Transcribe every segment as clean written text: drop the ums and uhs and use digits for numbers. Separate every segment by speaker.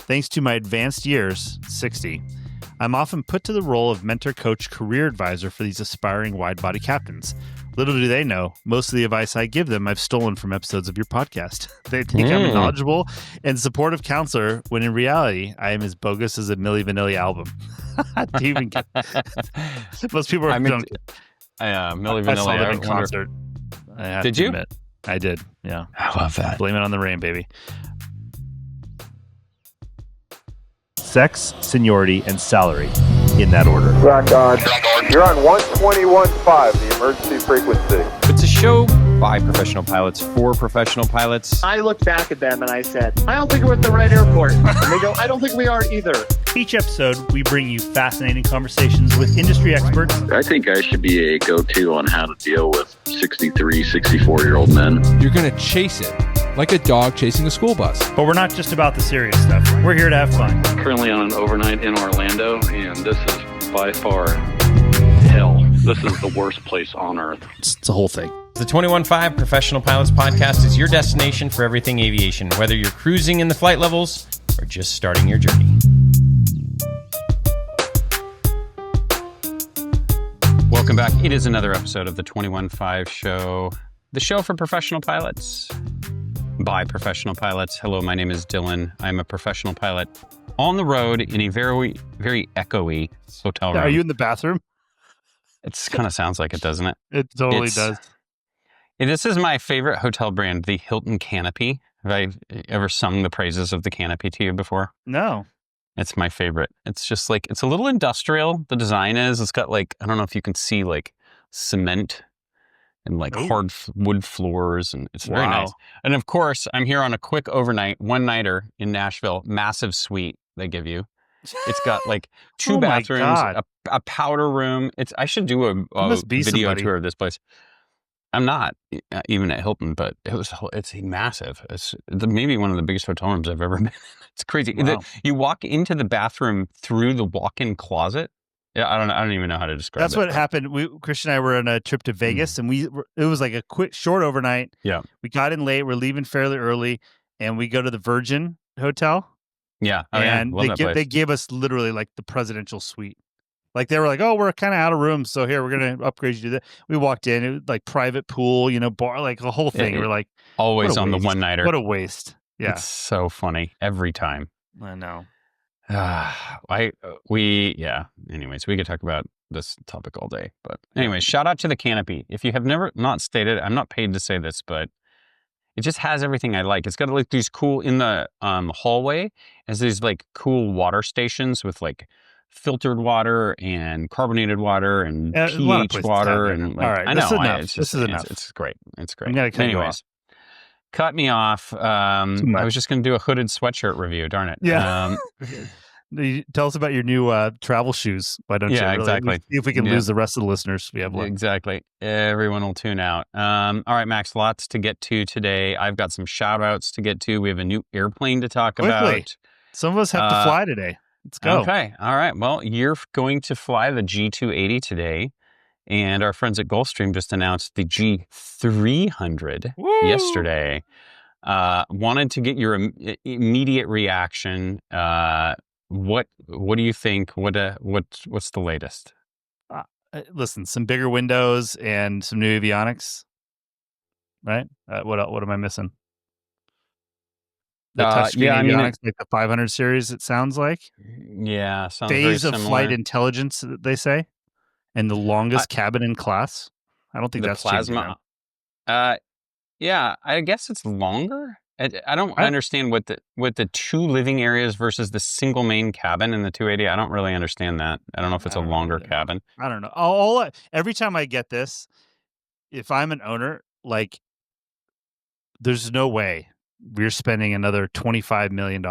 Speaker 1: Thanks to my advanced years, 60, I'm often put to the role of mentor, coach, career advisor for these aspiring wide-body captains. Little do they know, most of the advice I give them I've stolen from episodes of your podcast. They think I'm a knowledgeable and supportive counselor, when in reality, I am as bogus as a Milli Vanilli album. Do you even get most people are
Speaker 2: Milli Vanilli.
Speaker 1: I saw them in concert.
Speaker 2: Did you?
Speaker 1: Admit, I did, yeah.
Speaker 2: I love that.
Speaker 1: Blame it on the rain, baby. Sex, seniority, and salary, in that order.
Speaker 3: Rock on. You're on 121.5, the emergency frequency.
Speaker 2: It's a show by professional pilots for professional pilots.
Speaker 4: I looked back at them and I said, I don't think we're at the right airport. And they go, I don't think we are either.
Speaker 1: Each episode, we bring you fascinating conversations with industry experts.
Speaker 5: I think I should be a go-to on how to deal with 63, 64-year-old men.
Speaker 6: You're going to chase it like a dog chasing a school bus.
Speaker 1: But we're not just about the serious stuff. We're here to have fun.
Speaker 5: Currently on an overnight in Orlando, and this is by far hell. This is the worst place on earth.
Speaker 1: It's a whole thing.
Speaker 2: The 21.5 Professional Pilots Podcast is your destination for everything aviation, whether you're cruising in the flight levels or just starting your journey. Welcome back. It is another episode of the 21.5 show, the show for professional pilots by professional pilots. Hello, my name is Dylan. I'm a professional pilot on the road in a very, very echoey hotel room.
Speaker 1: Are you in the bathroom?
Speaker 2: It kind of sounds like it, doesn't it?
Speaker 1: It totally does.
Speaker 2: This is my favorite hotel brand, the Hilton Canopy. Have I ever sung the praises of the Canopy to you before?
Speaker 1: No.
Speaker 2: It's my favorite. It's just like, it's a little industrial. The design is, it's got like, I don't know if you can see like cement and like hard wood floors, and it's very nice. And of course, I'm here on a quick overnight, one-nighter in Nashville, massive suite they give you. It's got like two bathrooms, a powder room. I should do a video tour of this place. I'm not even at Hilton, but it's massive. It's maybe one of the biggest hotel rooms I've ever been in. It's crazy.
Speaker 1: Wow.
Speaker 2: You walk into the bathroom through the walk-in closet. Yeah, I don't even know how to describe it.
Speaker 1: That's what happened. Christian and I were on a trip to Vegas, and it was like a quick, short overnight.
Speaker 2: Yeah.
Speaker 1: We got in late. We're leaving fairly early, and we go to the Virgin Hotel.
Speaker 2: Yeah.
Speaker 1: And they gave us literally like the presidential suite. Like they were like, oh, we're kind of out of room, so here, we're going to upgrade you to that. We walked in, it was like private pool, bar, like the whole thing. We're like,
Speaker 2: always on the one-nighter.
Speaker 1: What a waste. Yeah.
Speaker 2: It's so funny every time.
Speaker 1: I know.
Speaker 2: Anyways, we could talk about this topic all day. But anyways, shout out to the Canopy. If you have never not stayed it, I'm not paid to say this, but it just has everything I like. It's got like these cool, in the hallway, has these like cool water stations with like filtered water and carbonated water and pH water. And like,
Speaker 1: all right,
Speaker 2: I know.
Speaker 1: This is enough.
Speaker 2: It's great. It's great.
Speaker 1: I'm gonna cut you off.
Speaker 2: Cut me off. I was just going to do a hooded sweatshirt review. Darn it.
Speaker 1: Yeah. Tell us about your new travel shoes. Why don't you?
Speaker 2: Yeah, exactly.
Speaker 1: See if we can lose the rest of the listeners. We have one.
Speaker 2: Exactly. Everyone will tune out. All right, Max, lots to get to today. I've got some shout outs to get to. We have a new airplane to talk about.
Speaker 1: Some of us have to fly today. Let's go.
Speaker 2: Okay. All right. Well, you're going to fly the G280 today. And our friends at Gulfstream just announced the G300 yesterday. Wanted to get your immediate reaction. What do you think? What's the latest?
Speaker 1: Listen, some bigger windows and some new avionics. Right? What am I missing? The touchscreen avionics, like the 500 series. It sounds like.
Speaker 2: Yeah, sounds
Speaker 1: phase
Speaker 2: very
Speaker 1: of
Speaker 2: similar.
Speaker 1: Flight intelligence, they say. And the longest cabin in class. I don't think that's
Speaker 2: plasma. Yeah, I guess it's longer. I don't understand what the two living areas versus the single main cabin in the 280. I don't really understand that. I don't know if it's a longer cabin.
Speaker 1: I don't know. Every time I get this, if I'm an owner, like, there's no way we're spending another $25 million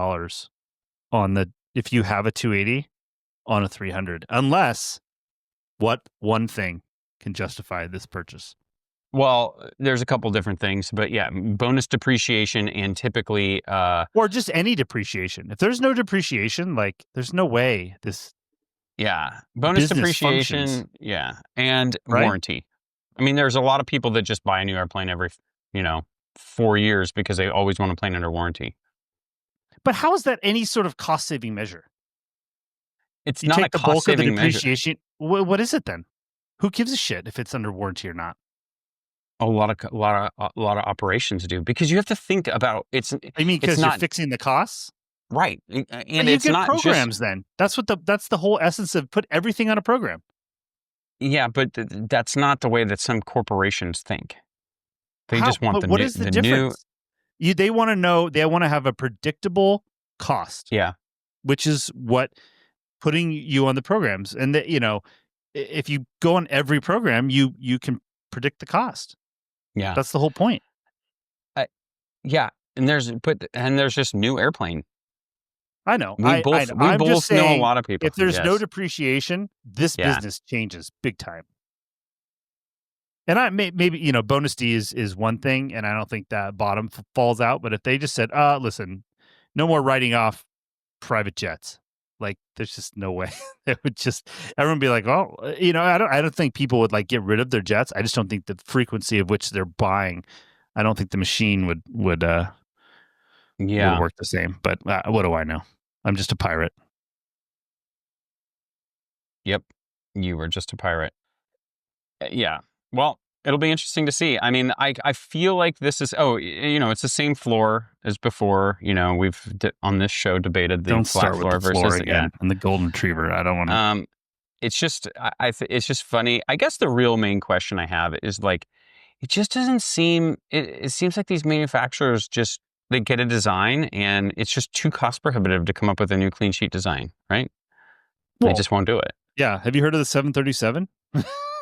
Speaker 1: if you have a 280 on a 300, unless what one thing can justify this purchase?
Speaker 2: Well, there's a couple different things, but yeah, bonus depreciation and typically...
Speaker 1: or just any depreciation. If there's no depreciation, like, there's no way this...
Speaker 2: Yeah, bonus depreciation, functions. Yeah, and warranty. I mean, there's a lot of people that just buy a new airplane every, 4 years because they always want a plane under warranty.
Speaker 1: But how is that any sort of cost-saving measure?
Speaker 2: It's
Speaker 1: You
Speaker 2: not a
Speaker 1: take the bulk of the
Speaker 2: cost-saving measure.
Speaker 1: depreciation. What is it then? Who gives a shit if it's under warranty or not?
Speaker 2: A lot of operations do, because you have to think about it's.
Speaker 1: I mean, because you're
Speaker 2: not
Speaker 1: fixing the costs,
Speaker 2: right, and
Speaker 1: you
Speaker 2: it's
Speaker 1: get
Speaker 2: not
Speaker 1: programs.
Speaker 2: just.
Speaker 1: Then that's the whole essence of put everything on a program.
Speaker 2: Yeah, but that's not the way that some corporations think. They just want
Speaker 1: What is the difference? They want to know. They want to have a predictable cost.
Speaker 2: Yeah,
Speaker 1: which is what putting you on the programs, and that if you go on every program, you can predict the cost.
Speaker 2: Yeah,
Speaker 1: that's the whole point.
Speaker 2: Yeah, and there's just new airplane.
Speaker 1: I know.
Speaker 2: We both know a lot of people.
Speaker 1: If there's no depreciation, this business changes big time. And maybe bonus D is one thing, and I don't think that bottom falls out. But if they just said, listen, no more writing off private jets, like there's just no way. It would just everyone be like, oh, I don't think people would like get rid of their jets. I just don't think the frequency of which they're buying. I don't think the machine would work the same. But what do I know? I'm just a pirate.
Speaker 2: Yep, you were just a pirate. Yeah. Well, it'll be interesting to see. I mean, I feel like this is it's the same floor as before. We've on this show debated the flat floor versus
Speaker 1: again and the golden retriever. I don't want to.
Speaker 2: It's just it's just funny. I guess the real main question I have is like, it just doesn't seem. It seems like these manufacturers just they get a design and it's just too cost prohibitive to come up with a new clean sheet design, right? They just won't do it.
Speaker 1: Yeah. Have you heard of the 737?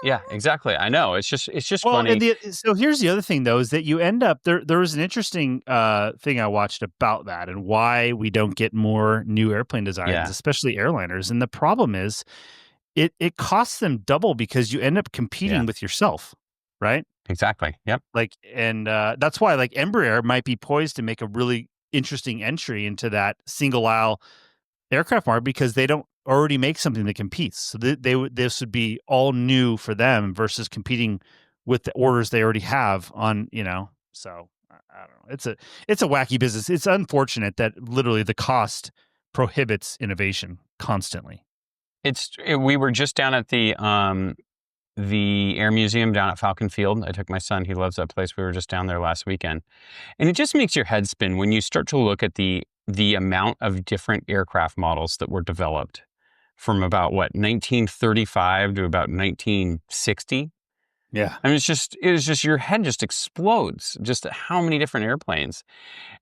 Speaker 2: Yeah, exactly. I know. It's just funny.
Speaker 1: And so here's the other thing, though, is that you end up there was an interesting thing I watched about that and why we don't get more new airplane designs, especially airliners. And the problem is it costs them double because you end up competing with yourself, right?
Speaker 2: Exactly. Yep.
Speaker 1: And that's why Embraer might be poised to make a really interesting entry into that single aisle aircraft market because they don't already make something that competes. So this would be all new for them versus competing with the orders they already have on, so I don't know. It's a wacky business. It's unfortunate that literally the cost prohibits innovation constantly.
Speaker 2: We were just down at the Air Museum down at Falcon Field. I took my son. He loves that place. We were just down there last weekend. And it just makes your head spin when you start to look at the amount of different aircraft models that were developed from about 1935 to about 1960.
Speaker 1: Yeah.
Speaker 2: I mean, it was just your head just explodes just at how many different airplanes.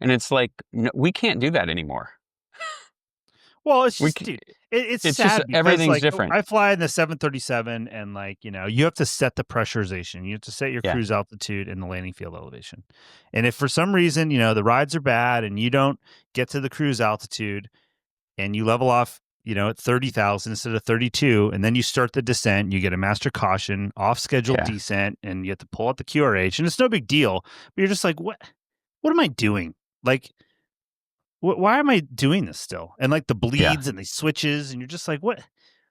Speaker 2: And it's like, no, we can't do that anymore.
Speaker 1: Well, it's just, dude, it's sad
Speaker 2: just
Speaker 1: because,
Speaker 2: everything's different.
Speaker 1: I fly in the 737 and you have to set the pressurization. You have to set your cruise altitude and the landing field elevation. And if for some reason, the rides are bad and you don't get to the cruise altitude and you level off, at 30,000 instead of 32, and then you start the descent, you get a master caution, off schedule descent, and you have to pull out the QRH, and it's no big deal. But you're just like, what am I doing? Why am I doing this still? And the bleeds and the switches, and you're just like, what?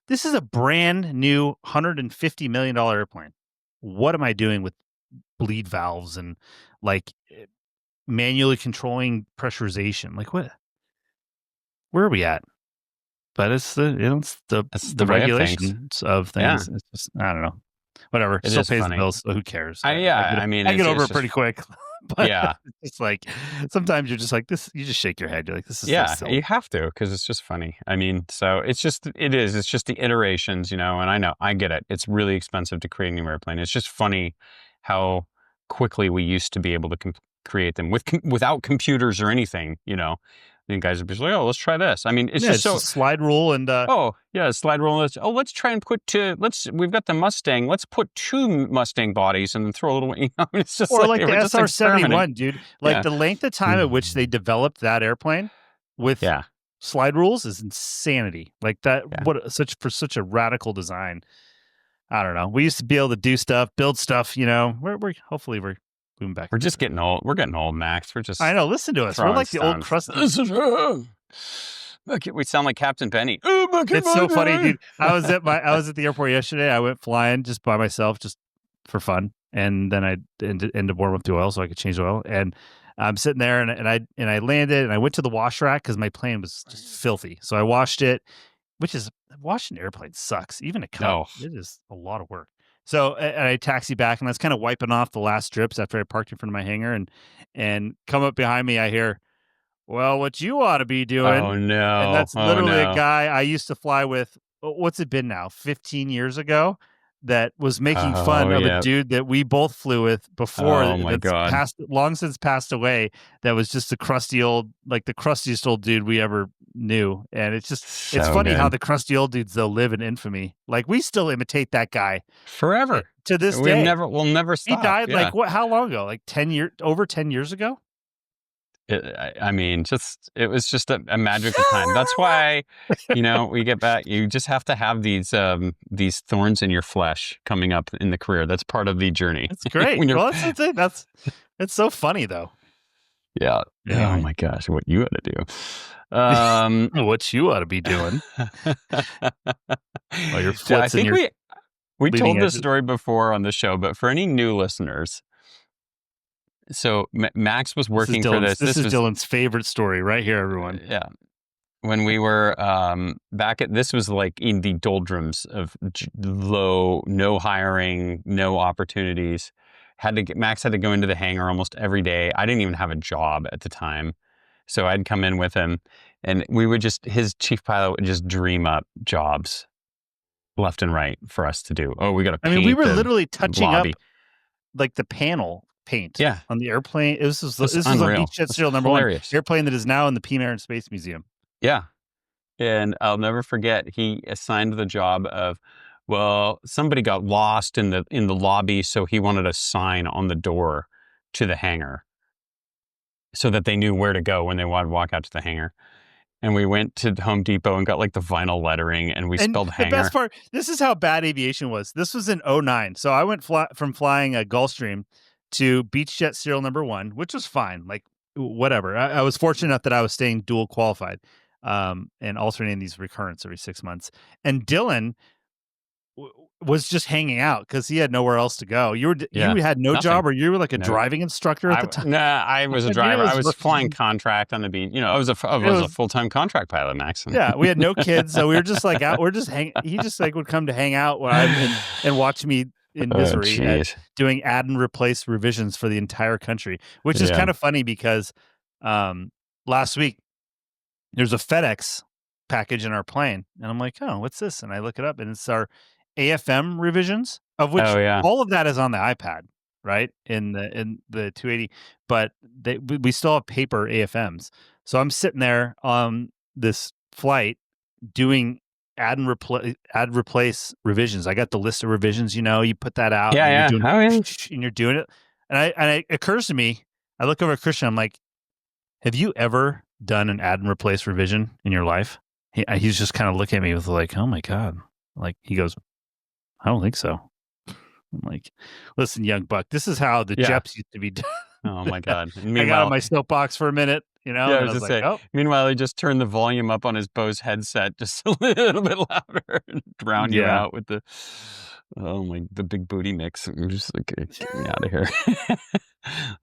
Speaker 1: This is a brand new $150 million airplane. What am I doing with bleed valves and manually controlling pressurization? What? Where are we at? But it's the regulations of things. Yeah. It's just, I don't know. Whatever. It still pays the bills, so who cares?
Speaker 2: I
Speaker 1: get over it pretty quick. But it's sometimes you're just like this. You just shake your head. You're like, this is so silly.
Speaker 2: You have to because it's just funny. I mean, so it's just the iterations, and I get it. It's really expensive to create a new airplane. It's just funny how quickly we used to be able to create them without computers or anything, And guys would be like, oh, let's try this. I mean, it's just so
Speaker 1: slide rule and
Speaker 2: slide rule. Let's try and we've got the Mustang. Let's put 2 Mustang bodies and then throw a little. It's just
Speaker 1: or the SR-71, dude. The length of time at which they developed that airplane with slide rules is insanity. For such a radical design. I don't know. We used to be able to do stuff, build stuff. We're hopefully we're. Back.
Speaker 2: We're just getting old. We're getting old, Max.
Speaker 1: I know. Listen to us. We're like the old crusty.
Speaker 2: We sound like Captain Benny.
Speaker 1: It's so funny, dude. I was at the airport yesterday. I went flying just by myself, just for fun, and then I ended to warm up the oil so I could change the oil. And I'm sitting there and I landed and I went to the wash rack because my plane was just filthy. So I washed it, which is washing an airplane sucks. Even a cup, it is a lot of work. So and I taxi back and I was kind of wiping off the last drips after I parked in front of my hangar and come up behind me. I hear, well, what you ought to be doing.
Speaker 2: Oh no.
Speaker 1: And that's literally a guy I used to fly with. What's it been now? 15 years ago, that was making fun of a dude that we both flew with before.
Speaker 2: Oh my God.
Speaker 1: Long since passed away. That was just the crustiest old dude we ever knew. And it's just, it's funny how the crusty old dudes, they'll live in infamy. Like we still imitate that guy
Speaker 2: forever
Speaker 1: to this day.
Speaker 2: We'll never stop.
Speaker 1: He died like how long ago? Like 10 years, over 10 years ago?
Speaker 2: I mean, it was just a magical time. That's why, we get back. You just have to have these thorns in your flesh coming up in the career. That's part of the journey.
Speaker 1: It's great. Well, that's the thing. It's so funny though.
Speaker 2: Yeah. Oh my gosh, what you ought to do.
Speaker 1: What you ought to be doing. Your flips
Speaker 2: I think we told this
Speaker 1: edges.
Speaker 2: story before on the show, but for any new listeners. So Max was working for this.
Speaker 1: This is Dylan's favorite story right here, everyone.
Speaker 2: Yeah. When we were this was like in the doldrums of no hiring, no opportunities. Max had to go into the hangar almost every day. I didn't even have a job at the time. So I'd come in with him and his chief pilot would just dream up jobs left and right for us to do. Oh, we got to paint.
Speaker 1: We were literally touching
Speaker 2: lobby.
Speaker 1: up like the panel paint on the airplane. This was on Beechjet Serial Number 1 airplane that is now in the Peace, Air and Space Museum.
Speaker 2: Yeah. And I'll never forget, he assigned the job of, somebody got lost in the lobby, so he wanted a sign on the door to the hangar so that they knew where to go when they wanted to walk out to the hangar. And we went to Home Depot and got like the vinyl lettering and we spelled hangar.
Speaker 1: The best part, this is how bad aviation was. This was in 2009. So I went from flying a Gulfstream to Beechjet Serial Number 1, which was fine. Like whatever. I was fortunate enough that I was staying dual qualified and alternating these recurrents every 6 months. And Dylan was just hanging out because he had nowhere else to go. You had no job, or you were like a driving instructor at the time?
Speaker 2: Nah, I was a driver. I was flying contract on the beach. I was a full-time contract pilot, Max.
Speaker 1: Yeah, we had no kids, so we were just like out. We're just hanging. He just like would come to hang out and watch me in misery doing add and replace revisions for the entire country, which is kind of funny because last week there's a FedEx package in our plane, and I'm like, oh, what's this? And I look it up, and it's our AFM revisions, of which all of that is on the iPad, right? In the 280, but we still have paper AFMs. So I'm sitting there on this flight doing add replace revisions. I got the list of revisions. You put that out. And you're doing it, and it occurs to me. I look over at Christian. I'm like, have you ever done an add and replace revision in your life? He's just kind of looking at me with like, oh my God. Like he goes, I don't think so. I'm like, listen, young buck, this is how the JEPs used to be done.
Speaker 2: Oh my God.
Speaker 1: I got on my soapbox for a minute, and I was like, oh.
Speaker 2: Meanwhile, he just turned the volume up on his Bose headset just a little bit louder and drown you out with the big booty mix. I'm just like, get me out of here.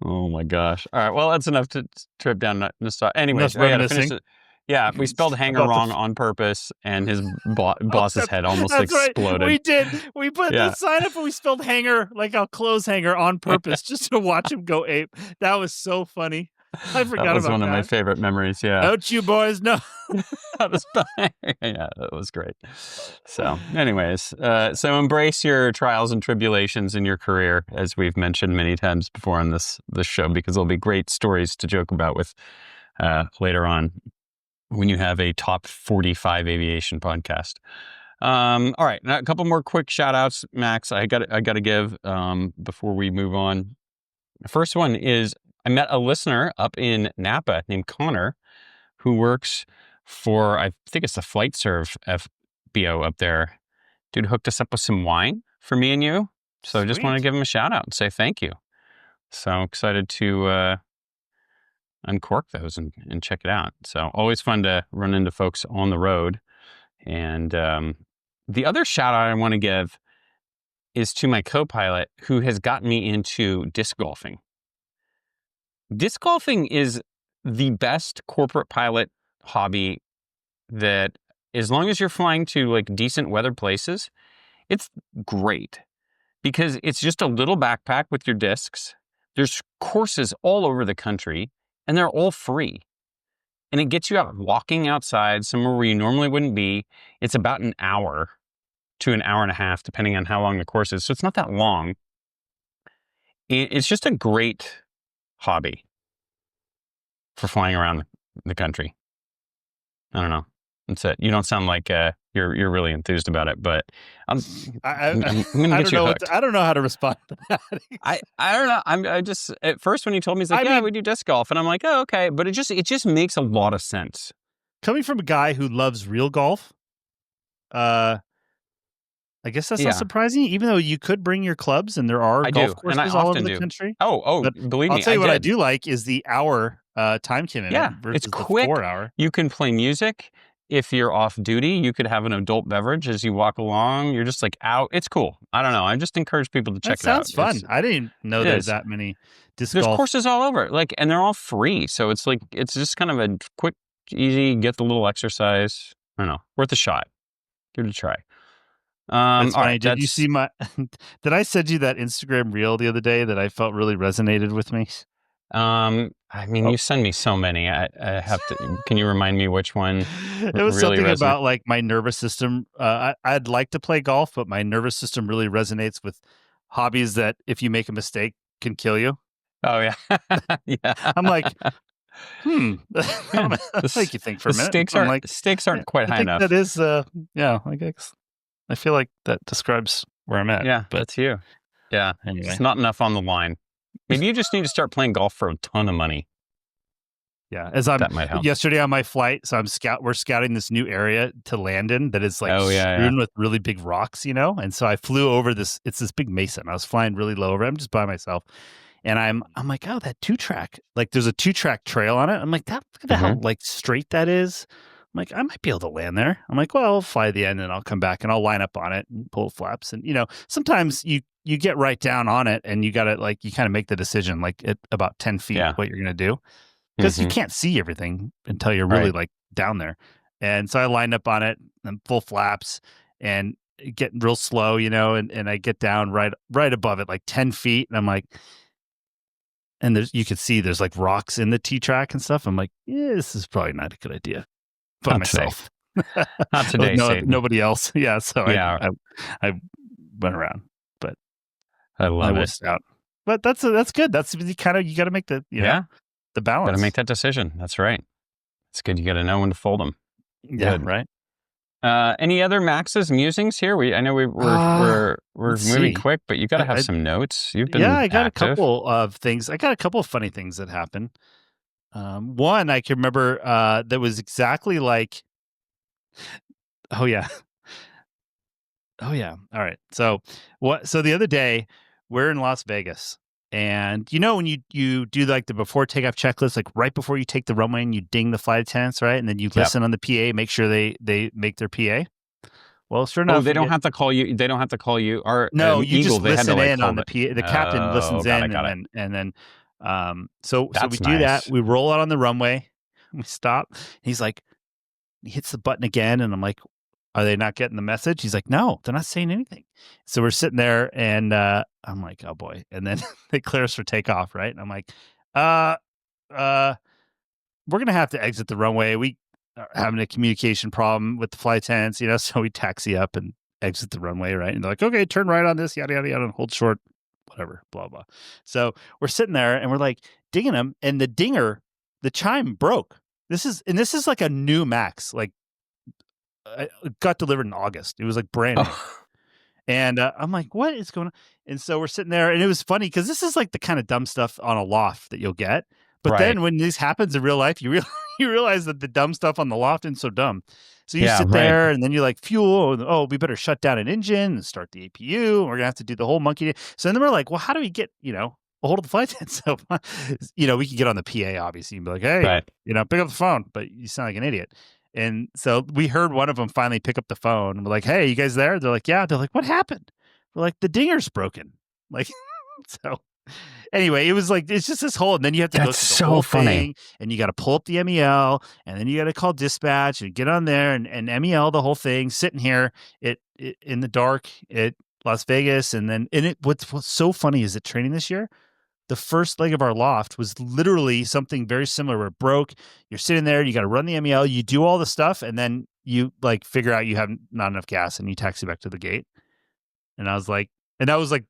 Speaker 2: Oh my gosh. All right. Well, that's enough to trip down nostalgia. Anyways, we gotta finish it. Yeah, we spelled hangar wrong on purpose, and his boss's head almost exploded.
Speaker 1: Right. We did. We put the sign up and we spelled hangar like a clothes hanger on purpose just to watch him go ape. That was so funny. I forgot about that.
Speaker 2: That was one of my favorite memories, yeah.
Speaker 1: Don't you boys know?
Speaker 2: Yeah, that was great. So anyways, so embrace your trials and tribulations in your career, as we've mentioned many times before on this show, because there'll be great stories to joke about with later on, when you have a top 45 aviation podcast. All right, now a couple more quick shout outs, Max. I got to give before we move on. The first one is I met a listener up in Napa named Connor, who works for, I think it's the Flight Serve FBO up there. Dude hooked us up with some wine for me and you. So I just want to give him a shout out and say thank you. So excited to uncork those and check it out. So always fun to run into folks on the road. And the other shout out I want to give is to my co-pilot who has gotten me into disc golfing. disc golfing is the best corporate pilot hobby that, as long as you're flying to like decent weather places, it's great because it's just a little backpack with your discs. There's courses all over the country and they're all free. And it gets you out walking outside somewhere where you normally wouldn't be. It's about an hour to an hour and a half, depending on how long the course is. So it's not that long. It's just a great hobby for flying around the country. I don't know. That's it. You don't sound like you're really enthused about it, but I'm gonna get you hooked.
Speaker 1: I don't know how to respond to that.
Speaker 2: I don't know. I just, at first when you told me, it's like, we do disc golf, and I'm like, oh, okay. But it just makes a lot of sense.
Speaker 1: Coming from a guy who loves real golf, I guess that's not surprising, even though you could bring your clubs and there are golf courses all over the country.
Speaker 2: But believe me,
Speaker 1: I'll tell you what I do like is the hour time commitment versus
Speaker 2: it's quick.
Speaker 1: The 4 hour.
Speaker 2: You can play music. If you're off duty, you could have an adult beverage as you walk along. You're just like out. It's cool. I don't know. I just encourage people to check it out.
Speaker 1: Sounds fun. I didn't know there's that many disc golf.
Speaker 2: There's courses all over, and they're all free. So it's like, it's just kind of a quick, easy, get the little exercise. I don't know, worth a shot. Give it a try.
Speaker 1: That's funny. Did you see my? Did I send you that Instagram reel the other day that I felt really resonated with me?
Speaker 2: You send me so many. I have to. Can you remind me which one?
Speaker 1: It was really something about like my nervous system. I'd like to play golf, but my nervous system really resonates with hobbies that, if you make a mistake, can kill you.
Speaker 2: Oh yeah, yeah.
Speaker 1: I'm like, I don't know. Make you think for a minute.
Speaker 2: Stakes aren't quite high enough.
Speaker 1: That is, I guess. I feel like that describes where I'm at.
Speaker 2: Yeah, that's you. Yeah,
Speaker 1: anyway.
Speaker 2: It's not enough on the line. Maybe you just need to start playing golf for a ton of money.
Speaker 1: Yeah,
Speaker 2: that might help.
Speaker 1: Yesterday on my flight, so we're scouting this new area to land in that is strewn with really big rocks, and so I flew over this. It's this big mesa. I was flying really low over. I'm just by myself, and I'm like, oh, that 2-track. Like, there's a 2-track trail on it. I'm like, look at how straight that is. I'm like, I might be able to land there. I'm like, well, I'll fly the end and I'll come back and I'll line up on it and pull flaps. And, sometimes you get right down on it and you got to you kind of make the decision at about 10 feet what you're going to do. Because you can't see everything until you're really down there. And so I lined up on it and full flaps and get real slow, and I get down right above it, 10 feet. And I'm like, and you could see there's rocks in the T-track and stuff. I'm like, yeah, this is probably not a good idea. By myself.
Speaker 2: Not today,
Speaker 1: nobody else. Yeah, so I went around, but
Speaker 2: I love it.
Speaker 1: Out. But that's good. That's kind of, you got to make the the balance.
Speaker 2: Got to make that decision. That's right. It's good. You got to know when to fold them.
Speaker 1: Yeah,
Speaker 2: good.
Speaker 1: Right.
Speaker 2: Any other Max's musings here? I know we're moving quick, but you got to have some notes. You've been
Speaker 1: I got
Speaker 2: active.
Speaker 1: a couple of things. I got a couple of funny things that happened. One I can remember that was exactly like, oh yeah. All right. So the other day we're in Las Vegas, and when you do the before takeoff checklist, right before you take the runway and you ding the flight attendants, right? And then you listen on the PA, make sure they make their PA. Well, sure enough.
Speaker 2: Oh, they don't have to call you. They don't have to call you.
Speaker 1: No, you
Speaker 2: Eagle,
Speaker 1: just listen in on the PA. The captain listens in, and then so we do that. We roll out on the runway. We stop. He's like, he hits the button again, and I'm like, are they not getting the message? He's like, no, they're not saying anything. So we're sitting there, and I'm like, oh boy. And then they clear us for takeoff, right? And I'm like, we're gonna have to exit the runway. We are having a communication problem with the flight attendants, so we taxi up and exit the runway, right? And they're like, okay, turn right on this, yada yada yada, and hold short. Whatever, blah, blah. So we're sitting there and we're dinging them, and the chime broke. This is a new Max, got delivered in August. It was brand new. And I'm like, what is going on? And so we're sitting there, and it was funny because this is the kind of dumb stuff on a loft that you'll get. But then when this happens in real life, you realize that the dumb stuff on the loft isn't so dumb. So you sit there, and then you're fuel. And, oh, we better shut down an engine and start the APU. We're gonna have to do the whole monkey. So then we're like, well, how do we get a hold of the flight attendant? So we could get on the PA, obviously, and be like, hey, pick up the phone. But you sound like an idiot. And so we heard one of them finally pick up the phone, and we're like, hey, you guys there? They're like, yeah. They're like, what happened? We're like, the dinger's broken. So Anyway, it was like, it's just this whole, and then you have to go
Speaker 2: That's
Speaker 1: through the
Speaker 2: so
Speaker 1: whole
Speaker 2: funny.
Speaker 1: thing, and you got to pull up the MEL, and then you got to call dispatch and get on there and MEL the whole thing, sitting here in the dark at Las Vegas. And then, what's so funny is that training this year, the first leg of our loft was literally something very similar where it broke. You're sitting there, you got to run the MEL, you do all the stuff, and then you like figure out you have not enough gas and you taxi back to the gate. And I was like, and that was like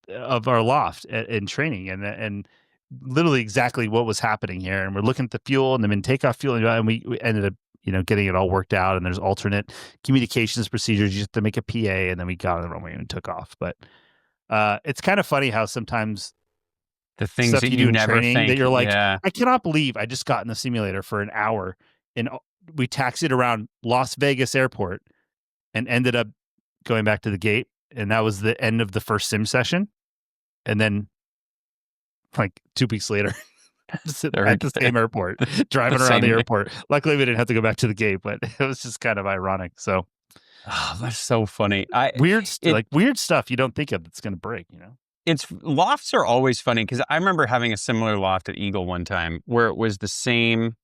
Speaker 1: of our loft in training, and literally exactly what was happening here. And we're looking at the fuel and the takeoff fuel, and we ended up, getting it all worked out. And there's alternate communications procedures. You have to make a PA, and then we got on the runway and took off. But it's kind of funny how sometimes
Speaker 2: the things
Speaker 1: stuff
Speaker 2: that
Speaker 1: you do in
Speaker 2: never
Speaker 1: training
Speaker 2: think,
Speaker 1: that you're like,
Speaker 2: yeah.
Speaker 1: I cannot believe I just got in the simulator for an hour and we taxied around Las Vegas airport and ended up going back to the gate. And that was the end of the first sim session. And then like 2 weeks later, just at the same airport, driving around the airport. Luckily, we didn't have to go back to the gate, but it was just kind of ironic. So
Speaker 2: that's so funny.
Speaker 1: Weird stuff you don't think of that's going to break,
Speaker 2: Lofts are always funny because I remember having a similar loft at Eagle one time where it was the same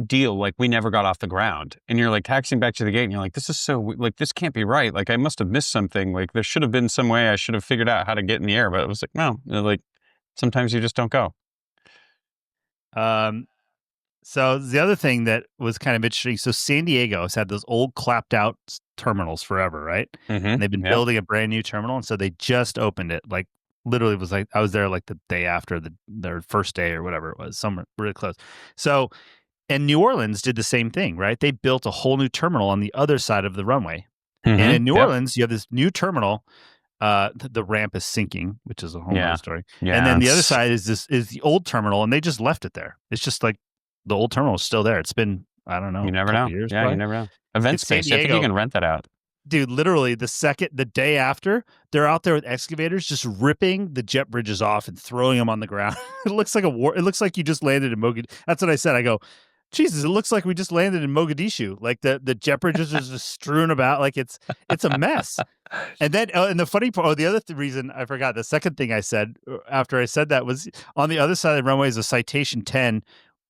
Speaker 2: deal. Like we never got off the ground, and you're like taxiing back to the gate, and you're like, this is so like this can't be right. Like I must have missed something. Like there should have been some way I should have figured out how to get in the air, but it was like no, like sometimes you just don't go.
Speaker 1: So the other thing that was kind of interesting, so San Diego has had those old clapped out terminals forever, right?
Speaker 2: Mm-hmm.
Speaker 1: And they've been building a brand new terminal, and so they just opened it. Like literally, it was like I was there like the day after their first day or whatever it was, somewhere really close. So, and New Orleans did the same thing, right? They built a whole new terminal on the other side of the runway, and in New Orleans, you have this new terminal. The ramp is sinking, which is a whole other story.
Speaker 2: Yeah,
Speaker 1: and then the other side is the old terminal, and they just left it there. It's just like the old terminal is still there. It's been, I don't know,
Speaker 2: you never know.
Speaker 1: Years,
Speaker 2: yeah,
Speaker 1: probably.
Speaker 2: You never know. Event space. I think you can rent that out.
Speaker 1: Dude, literally the day after, they're out there with excavators just ripping the jet bridges off and throwing them on the ground. It looks like it looks like you just landed in Mogadishu. That's what I said. I go, Jesus, it looks like we just landed in Mogadishu. Like the jet bridges are just strewn about. Like it's a mess. And then, and the funny part, the other reason I forgot, the second thing I said after I said that was on the other side of the runway is a Citation 10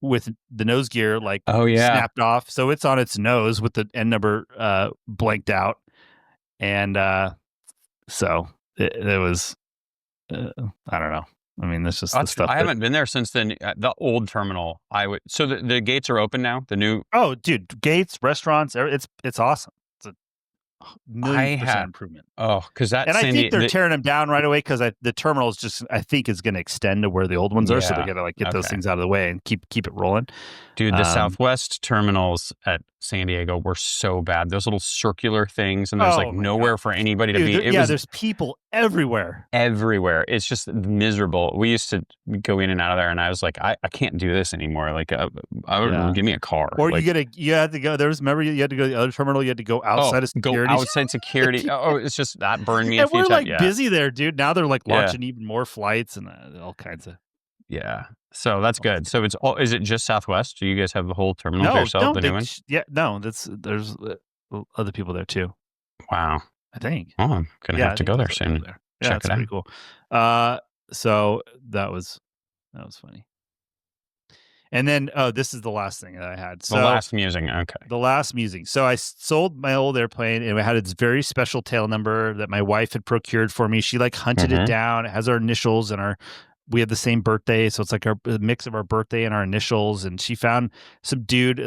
Speaker 1: with the nose gear snapped off. So it's on its nose with the end number blanked out. And so it was, I don't know. I mean, that's just the stuff.
Speaker 2: I haven't been there since then. The old terminal, so the gates are open now. The new.
Speaker 1: Oh, dude, gates, restaurants, it's awesome. It's a 1,000,000% improvement.
Speaker 2: Oh, because that.
Speaker 1: And I think they're tearing them down right away because the terminal is just, I think, is going to extend to where the old ones are. So they're going to get those things out of the way and keep it rolling.
Speaker 2: Dude, the Southwest terminals at San Diego were so bad. Those little circular things, and there's nowhere for anybody to be.
Speaker 1: There's people everywhere.
Speaker 2: Everywhere. It's just miserable. We used to go in and out of there, and I was like, I can't do this anymore. Like, give me a car.
Speaker 1: Or you had to go. Remember, you had to go to the other terminal. You had to go outside of security.
Speaker 2: Go outside security. It's just that burned me
Speaker 1: a
Speaker 2: few times.
Speaker 1: And we're busy there, dude. Now they're launching even more flights and all kinds of.
Speaker 2: Yeah. So that's good. So is it just Southwest? Do you guys have the whole terminal to yourself, the new one?
Speaker 1: There's other people there too.
Speaker 2: Wow.
Speaker 1: I think.
Speaker 2: Oh, I'm going to have to go there soon.
Speaker 1: Yeah, it's pretty cool. So that was funny. And then, this is the last thing that I had. So,
Speaker 2: the last musing. Okay.
Speaker 1: The last musing. So I sold my old airplane, and it had its very special tail number that my wife had procured for me. She hunted it down. It has our initials and we have the same birthday. So it's like a mix of our birthday and our initials. And she found some dude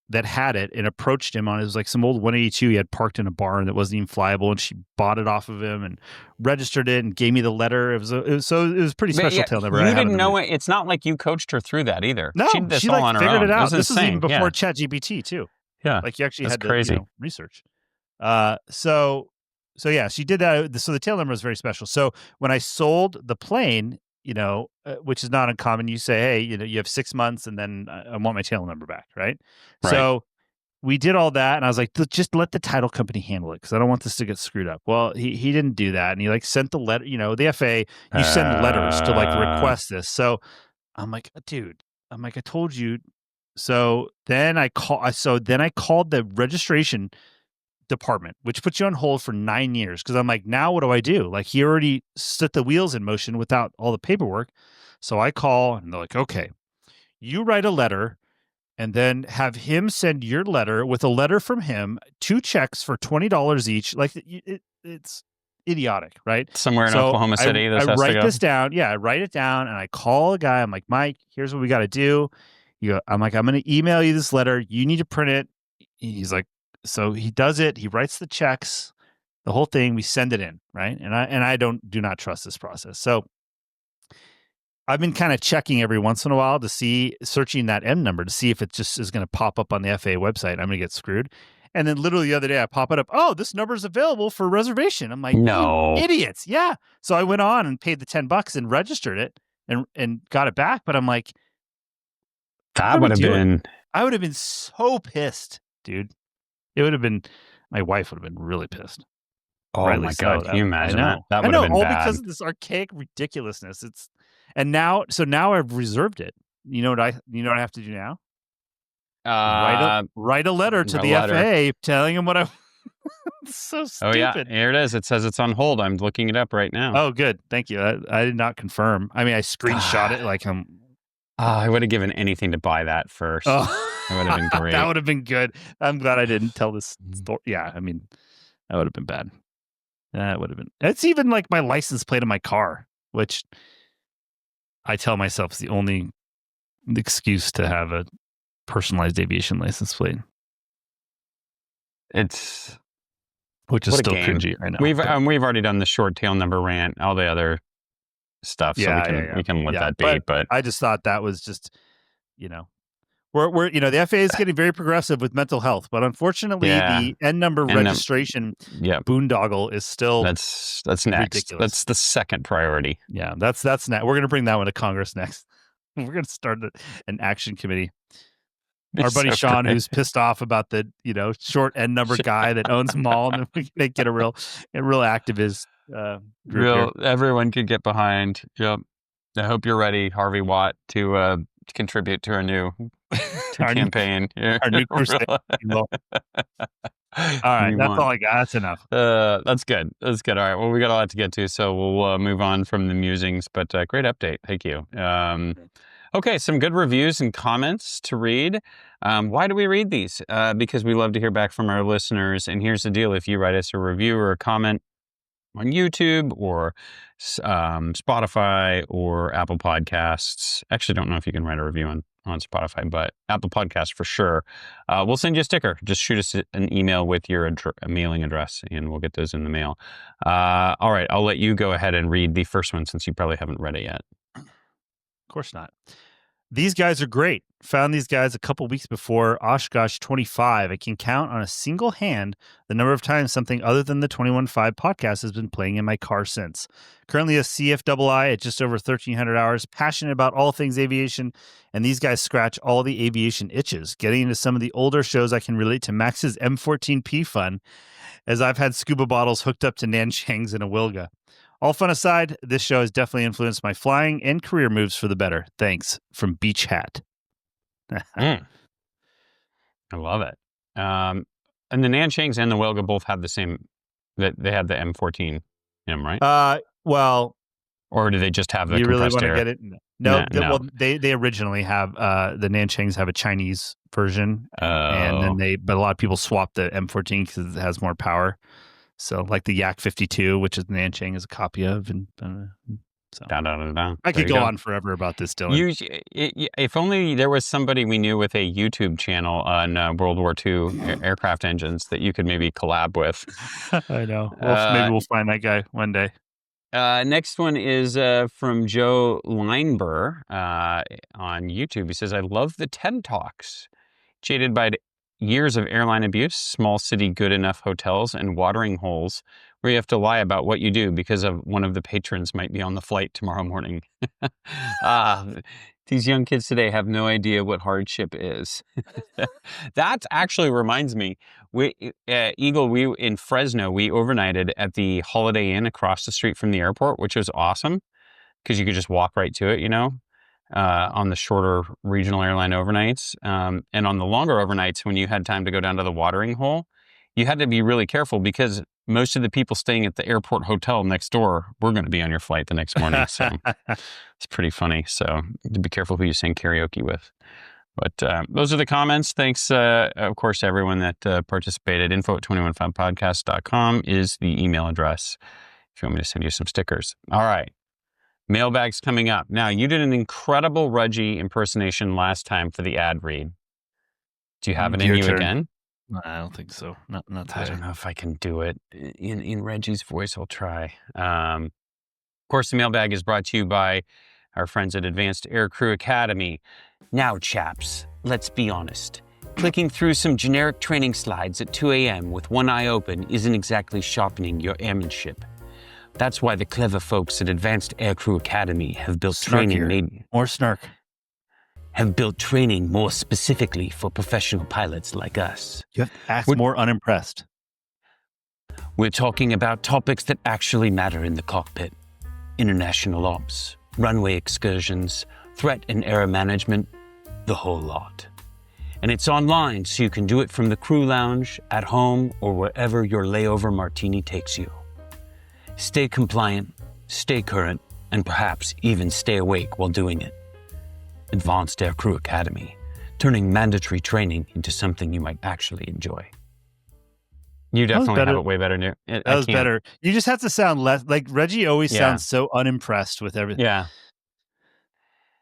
Speaker 1: that had it and approached him on, it was like some old 182 he had parked in a barn that wasn't even flyable. And she bought it off of him and registered it and gave me the letter. It was a pretty special tail number.
Speaker 2: You didn't know it. It's not like you coached her through that either.
Speaker 1: No, she figured it out. This was even before ChatGPT too.
Speaker 2: Yeah.
Speaker 1: Like you actually
Speaker 2: That's
Speaker 1: had
Speaker 2: crazy.
Speaker 1: to research. So yeah, she did that. So the tail number was very special. So when I sold the plane, which is not uncommon, you say, hey, you have 6 months and then I want my tail number back. Right. So we did all that. And I was like, just let the title company handle it, 'cause I don't want this to get screwed up. Well, he didn't do that. And he sent the letter, the FAA, you send letters to request this. So I'm like, dude, I told you. So then I called the registration department, which puts you on hold for 9 years. Because I'm like, now what do I do? Like, he already set the wheels in motion without all the paperwork. So I call and they're like, okay, you write a letter and then have him send your letter with a letter from him, 2 checks for $20 each. Like, it's idiotic, right?
Speaker 2: Somewhere in Oklahoma City,
Speaker 1: I write this down. Yeah, I write it down and I call a guy. I'm like, Mike, here's what we got to do. I'm like, I'm going to email you this letter. You need to print it. He's like, so he does it. He writes the checks, the whole thing. We send it in, right? And I do not trust this process. So I've been kind of checking every once in a while to see, searching that M number to see if it just is going to pop up on the FAA website. I'm going to get screwed. And then literally the other day I pop it up. Oh, this number is available for reservation. I'm like,
Speaker 2: no,
Speaker 1: idiots. Yeah. So I went on and paid the $10 and registered it and got it back. But I'm like,
Speaker 2: that would have been.
Speaker 1: I would have been so pissed, dude. It would have been. My wife would have been really pissed.
Speaker 2: Oh
Speaker 1: Rightly
Speaker 2: my
Speaker 1: so.
Speaker 2: God! Can you imagine that? That would
Speaker 1: have
Speaker 2: been
Speaker 1: all
Speaker 2: bad.
Speaker 1: Because of this archaic ridiculousness. Now I've reserved it. You know what I have to do now? Write a letter to the FAA telling them what I. It's so stupid.
Speaker 2: Oh yeah, here it is. It says it's on hold. I'm looking it up right now.
Speaker 1: Oh, good. Thank you. I did not confirm. I mean, I screenshot it like I'm.
Speaker 2: I would have given anything to buy that first.
Speaker 1: Oh.
Speaker 2: That would have been great.
Speaker 1: That would have been good. I'm glad I didn't tell this story. Yeah, I mean, that would have been bad. That would have been. It's even like my license plate of my car, which I tell myself is the only excuse to have a personalized aviation license plate. Which is still cringy. I know.
Speaker 2: We've already done the short tail number rant, all the other stuff.
Speaker 1: Yeah,
Speaker 2: so we can let that be. But
Speaker 1: I just thought that was just, we're the FAA is getting very progressive with mental health, but unfortunately the N number registration boondoggle is still
Speaker 2: that's next.
Speaker 1: Ridiculous.
Speaker 2: That's the second priority.
Speaker 1: Yeah, that's next. We're going to bring that one to Congress next. We're going to start an action committee. Our buddy Sean, who's pissed off about the short N number guy that owns them all, and then we can get a real activist group here.
Speaker 2: Everyone could get behind. Yep. I hope you're ready, Harvey Watt, to contribute to our new campaign.
Speaker 1: Our new crusade. All right, that's all I got. That's enough.
Speaker 2: That's good. That's good. All right. Well, we got a lot to get to, so we'll move on from the musings. But great update. Thank you. Okay, some good reviews and comments to read. Why do we read these? Because we love to hear back from our listeners. And here's the deal. If you write us a review or a comment on YouTube or Spotify or Apple Podcasts, actually don't know if you can write a review on Spotify, but Apple Podcasts for sure, we'll send you a sticker. Just shoot us an email with your mailing address and we'll get those in the mail. All right, I'll let you go ahead and read the first one since you probably haven't read it yet.
Speaker 1: Of course not. These guys are great. Found these guys a couple weeks before Oshkosh 25. I can count on a single hand the number of times something other than the 21.5 podcast has been playing in my car since. Currently a CFII at just over 1,300 hours, passionate about all things aviation, and these guys scratch all the aviation itches. Getting into some of the older shows, I can relate to Max's M14P fun, as I've had scuba bottles hooked up to Nanchang's in a Wilga. All fun aside, this show has definitely influenced my flying and career moves for the better. Thanks. From Beach Hat.
Speaker 2: I love it. And the Nanchangs and the Wilga both have the same, that they have the M14 in them, right?
Speaker 1: Well,
Speaker 2: or do they just have the
Speaker 1: you really
Speaker 2: compressed
Speaker 1: want to
Speaker 2: air?
Speaker 1: get it? No. Well, they originally have the Nanchangs have a Chinese version, and then but a lot of people swap the M14 because it has more power. So, like the Yak 52, which is Nanchang is a copy of, and so I could go on forever about this, Dylan.
Speaker 2: If only there was somebody we knew with a YouTube channel on World War II aircraft engines that you could maybe collab with.
Speaker 1: I know. Well, maybe we'll find that guy one day.
Speaker 2: Next one is from Joe Leinber on YouTube. He says, I love the TED Talks. Jaded by years of airline abuse, small city good enough hotels, and watering holes where you have to lie about what you do because of one of the patrons might be on the flight tomorrow morning. These young kids today have no idea what hardship is. That actually reminds me, Eagle, we in Fresno, we overnighted at the Holiday Inn across the street from the airport, which was awesome because you could just walk right to it, on the shorter regional airline overnights. And on the longer overnights, when you had time to go down to the watering hole, you had to be really careful because most of the people staying at the airport hotel next door were going to be on your flight the next morning. So it's pretty funny. So to be careful who you sing karaoke with. But those are the comments. Thanks, of course, to everyone that participated. info@215podcast.com is the email address if you want me to send you some stickers. All right. Mailbag's coming up. Now, you did an incredible Reggie impersonation last time for the ad read. Do you have it in
Speaker 1: Your
Speaker 2: you
Speaker 1: turn.
Speaker 2: again?
Speaker 1: I don't think so. Not today.
Speaker 2: I don't know if I can do it. In Reggie's voice, I'll try. Of course, the Mailbag is brought to you by our friends at Advanced Aircrew Academy. Now, chaps, let's be honest. Clicking through some generic training slides at 2 a.m. with one eye open isn't exactly sharpening your airmanship. That's why the clever folks at Advanced Aircrew Academy have built
Speaker 1: More snark.
Speaker 2: have built training more specifically for professional pilots like us.
Speaker 1: You have to act more unimpressed.
Speaker 2: We're talking about topics that actually matter in the cockpit. International ops, runway excursions, threat and error management, the whole lot. And it's online, so you can do it from the crew lounge, at home, or wherever your layover martini takes you. Stay compliant, stay current, and perhaps even stay awake while doing it. Advanced Aircrew Academy, turning mandatory training into something you might actually enjoy. You definitely have it way better than
Speaker 1: That was better. You just have to sound less like Reggie always sounds so unimpressed with everything.
Speaker 2: Yeah.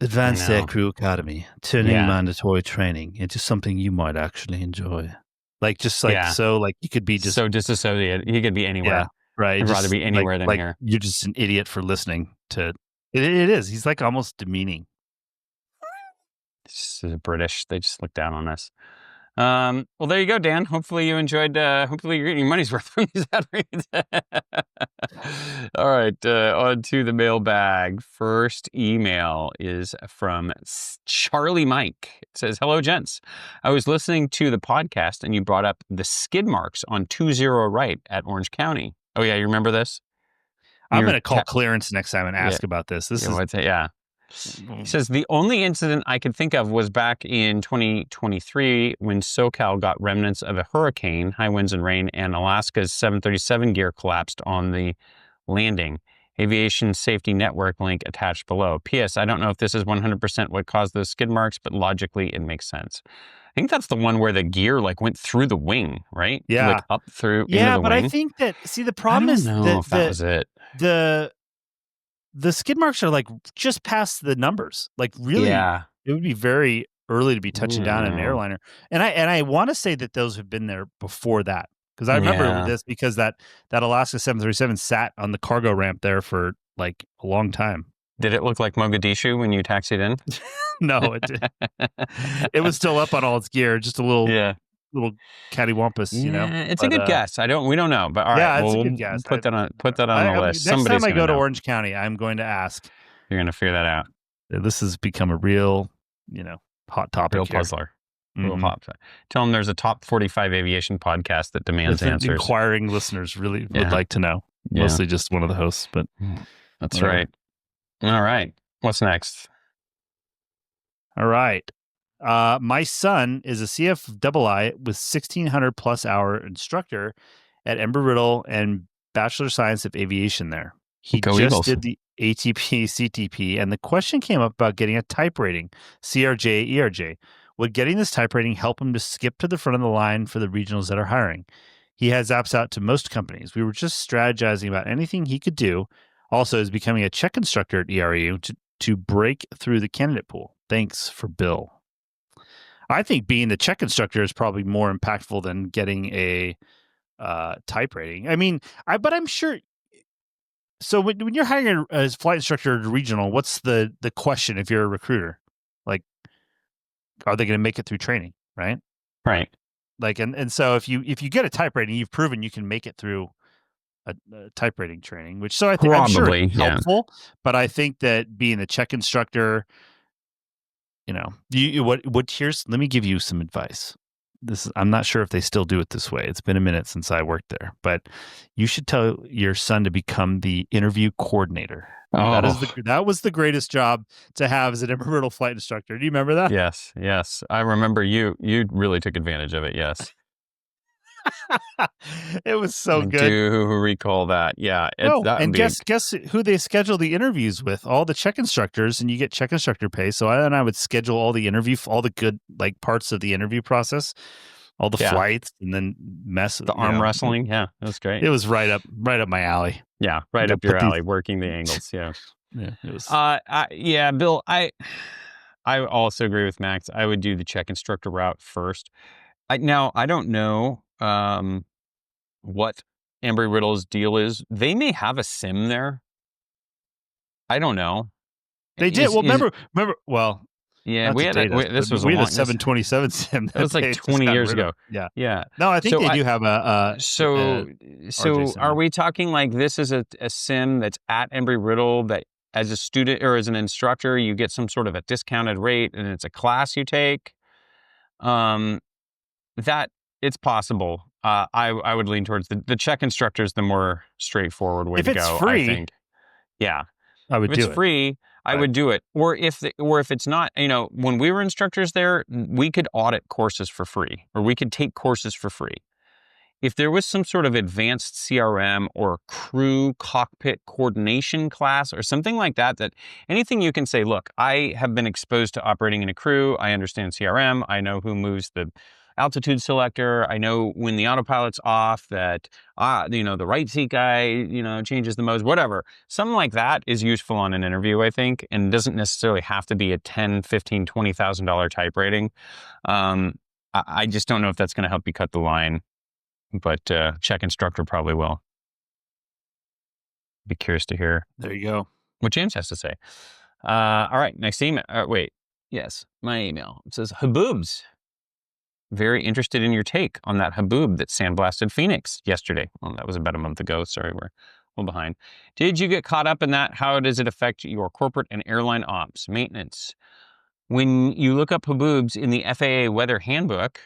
Speaker 1: Advanced Aircrew Academy, turning mandatory training into something you might actually enjoy. Like just like so like you could be just
Speaker 2: so disassociated. He could be anywhere.
Speaker 1: Yeah, right.
Speaker 2: I'd rather be anywhere than here.
Speaker 1: You're just an idiot for listening to it. It is. He's like almost demeaning.
Speaker 2: It's just British. They just look down on us. Well, there you go, Dan. Hopefully you enjoyed, hopefully you're getting your money's worth from these ad reads. All right, on to the mailbag. First email is from Charlie Mike. It says, hello, gents. I was listening to the podcast and you brought up the skid marks on 20 right at Orange County. Oh, yeah, you remember this?
Speaker 1: I'm going to call clearance next time and ask about this. This is...
Speaker 2: He says, the only incident I could think of was back in 2023 when SoCal got remnants of a hurricane, high winds and rain, and Alaska's 737 gear collapsed on the landing. Aviation Safety Network link attached below. P.S. I don't know if this is 100% what caused those skid marks, but logically it makes sense. I think that's the one where the gear like went through the wing, right?
Speaker 1: Yeah.
Speaker 2: Like up through into the
Speaker 1: but
Speaker 2: wing.
Speaker 1: I think that, see, the problem is
Speaker 2: that was it.
Speaker 1: The skid marks are like just past the numbers. Like really, it would be very early to be touching down in an airliner. And I want to say that those have been there before that. Because I remember this because that Alaska 737 sat on the cargo ramp there for like a long time.
Speaker 2: Did it look like Mogadishu when you taxied in?
Speaker 1: No, it was still up on all its gear, just a little cattywampus, you know.
Speaker 2: It's a good guess. We don't know, but all right,
Speaker 1: it's a good guess.
Speaker 2: Put that on the list.
Speaker 1: Next time I go to Orange County, I'm going to ask.
Speaker 2: You're going to figure that out.
Speaker 1: This has become a real, hot topic.
Speaker 2: Real puzzler. Real hot. Tell them there's a top 45 aviation podcast that demands answers.
Speaker 1: Inquiring listeners really would like to know.
Speaker 2: Yeah.
Speaker 1: Mostly just one of the hosts, but
Speaker 2: that's right. All right. What's next?
Speaker 1: All right. My son is a CFII with 1,600 plus hour instructor at Embry-Riddle and Bachelor of Science of Aviation there. He did the ATP, CTP, and the question came up about getting a type rating, CRJ, ERJ. Would getting this type rating help him to skip to the front of the line for the regionals that are hiring? He has apps out to most companies. We were just strategizing about anything he could do. Also, is becoming a check instructor at ERU to break through the candidate pool. Thanks for Bill. I think being the check instructor is probably more impactful than getting a type rating. I mean, but I'm sure. So when you're hiring a flight instructor at a regional, what's the question if you're a recruiter? Like, are they going to make it through training? Right.
Speaker 2: Right.
Speaker 1: Like, and so if you get a type rating, you've proven you can make it through a type rating training, which so I think I'm sure it's helpful. But I think that being the check instructor, here's, let me give you some advice. I'm not sure if they still do it this way. It's been a minute since I worked there, but you should tell your son to become the interview coordinator.
Speaker 2: Oh.
Speaker 1: That was the greatest job to have as an Embry-Riddle flight instructor. Do you remember that?
Speaker 2: Yes. I remember you really took advantage of it. Yes.
Speaker 1: It was so
Speaker 2: I
Speaker 1: good.
Speaker 2: do recall that. Yeah.
Speaker 1: And guess who they schedule the interviews with? All the check instructors, and you get check instructor pay. So I would schedule all the all the good like parts of the interview process, all the flights, and then
Speaker 2: the arm wrestling. Yeah, that was great.
Speaker 1: It was right up my alley.
Speaker 2: Yeah, right up your alley, working the angles. Yeah.
Speaker 1: Yeah, it was.
Speaker 2: Bill, I also agree with Max. I would do the check instructor route first. I don't know what Embry-Riddle's deal is. They may have a sim there. I don't know.
Speaker 1: They did. Remember. Well,
Speaker 2: yeah, we had a
Speaker 1: 727 sim.
Speaker 2: That was like 20 years ago.
Speaker 1: Yeah,
Speaker 2: yeah.
Speaker 1: No, I think they do have a.
Speaker 2: So are we talking like this is a sim that's at Embry-Riddle that as a student or as an instructor you get some sort of a discounted rate and it's a class you take? That it's possible. I would lean towards the check instructor is the more straightforward way to go.
Speaker 1: If it's free,
Speaker 2: I think. Yeah,
Speaker 1: I would do it.
Speaker 2: If it's free, I would do it. Or if it's not, when we were instructors there, we could audit courses for free, or we could take courses for free. If there was some sort of advanced CRM or crew cockpit coordination class or something like that anything you can say, look, I have been exposed to operating in a crew. I understand CRM. I know who moves the altitude selector. I know when the autopilot's off that, the right seat guy, changes the modes, whatever. Something like that is useful on an interview, I think, and doesn't necessarily have to be a $10,000, $15,000, $20,000 type rating. I just don't know if that's going to help you cut the line. But check instructor probably will. Be curious to hear.
Speaker 1: There you go.
Speaker 2: What James has to say. All right, next email. Wait, yes, my email. It says, haboobs. Very interested in your take on that haboob that sandblasted Phoenix yesterday. Well, that was about a month ago. Sorry, we're a little behind. Did you get caught up in that? How does it affect your corporate and airline ops, maintenance? When you look up haboobs in the FAA Weather Handbook,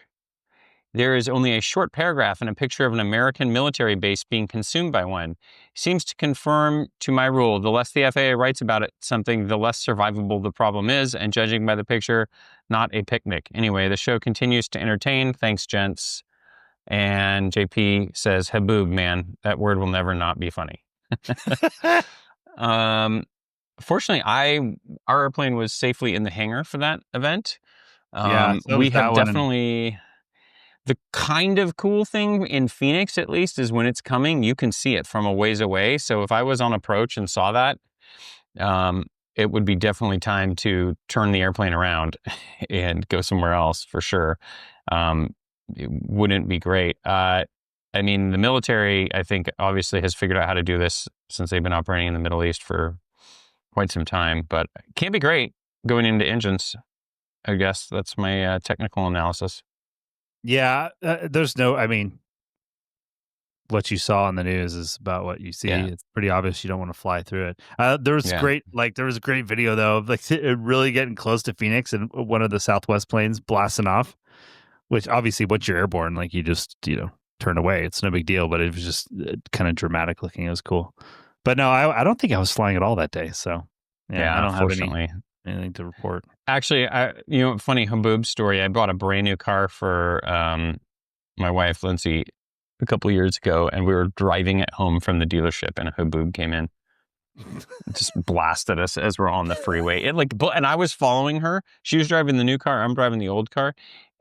Speaker 2: there is only a short paragraph and a picture of an American military base being consumed by one. Seems to confirm to my rule, the less the FAA writes about it, something, the less survivable the problem is, and judging by the picture, not a picnic. Anyway, the show continues to entertain. Thanks, gents. And JP says, haboob, man, that word will never not be funny. Fortunately, our airplane was safely in the hangar for that event. We have definitely... The kind of cool thing in Phoenix, at least, is when it's coming, you can see it from a ways away. So if I was on approach and saw that, it would be definitely time to turn the airplane around and go somewhere else for sure. It wouldn't be great. The military, I think, obviously has figured out how to do this since they've been operating in the Middle East for quite some time, but it can't be great going into engines. I guess that's my technical analysis.
Speaker 1: Yeah, what you saw on the news is about what you see. Yeah. It's pretty obvious you don't want to fly through it. There was a great video though of like it really getting close to Phoenix and one of the Southwest planes blasting off, which obviously once you're airborne, like you just, turn away. It's no big deal, but it was just kind of dramatic looking. It was cool. But no, I don't think I was flying at all that day. So I don't have anything to report.
Speaker 2: Actually, funny haboob story. I bought a brand new car for my wife, Lindsay, a couple of years ago, and we were driving it home from the dealership, and a haboob came in, just blasted us as we're on the freeway. And I was following her. She was driving the new car. I'm driving the old car,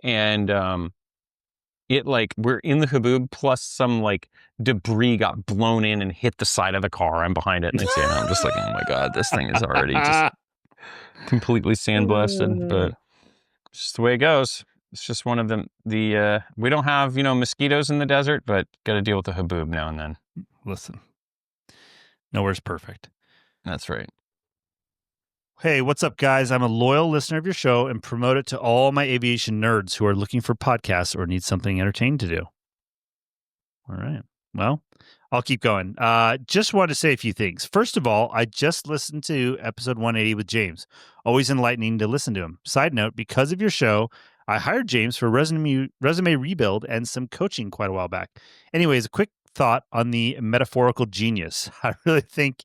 Speaker 2: and we're in the haboob, plus some debris got blown in and hit the side of the car. I'm behind it, and I'm just like, oh my god, this thing is already just completely sandblasted, but it's just the way it goes. It's just one of them. We don't have, mosquitoes in the desert, but got to deal with the haboob now and then.
Speaker 1: Listen, nowhere's perfect.
Speaker 2: That's right.
Speaker 1: Hey, what's up, guys? I'm a loyal listener of your show and promote it to all my aviation nerds who are looking for podcasts or need something entertaining to do. All right. Well, I'll keep going. Just wanted to say a few things. First of all, I just listened to episode 180 with James. Always enlightening to listen to him. Side note, because of your show, I hired James for resume rebuild and some coaching quite a while back. Anyways, a quick thought on the metaphorical genius. I really think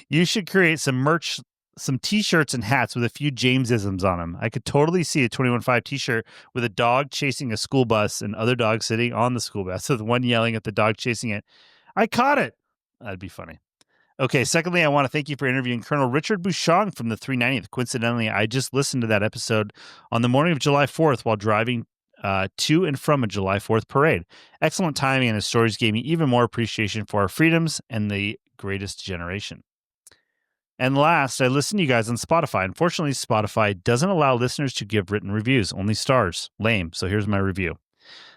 Speaker 1: you should create some merch some t-shirts and hats with a few Jamesisms on them. I could totally see a 21.5 t-shirt with a dog chasing a school bus and other dogs sitting on the school bus with one yelling at the dog chasing it. I caught it. That'd be funny. Okay, secondly, I want to thank you for interviewing Colonel Richard Bouchon from the 390th. Coincidentally, I just listened to that episode on the morning of July 4th while driving to and from a July 4th parade. Excellent timing, and his stories gave me even more appreciation for our freedoms and the greatest generation. And last, I listened to you guys on Spotify. Unfortunately, Spotify doesn't allow listeners to give written reviews, only stars. Lame. So here's my review.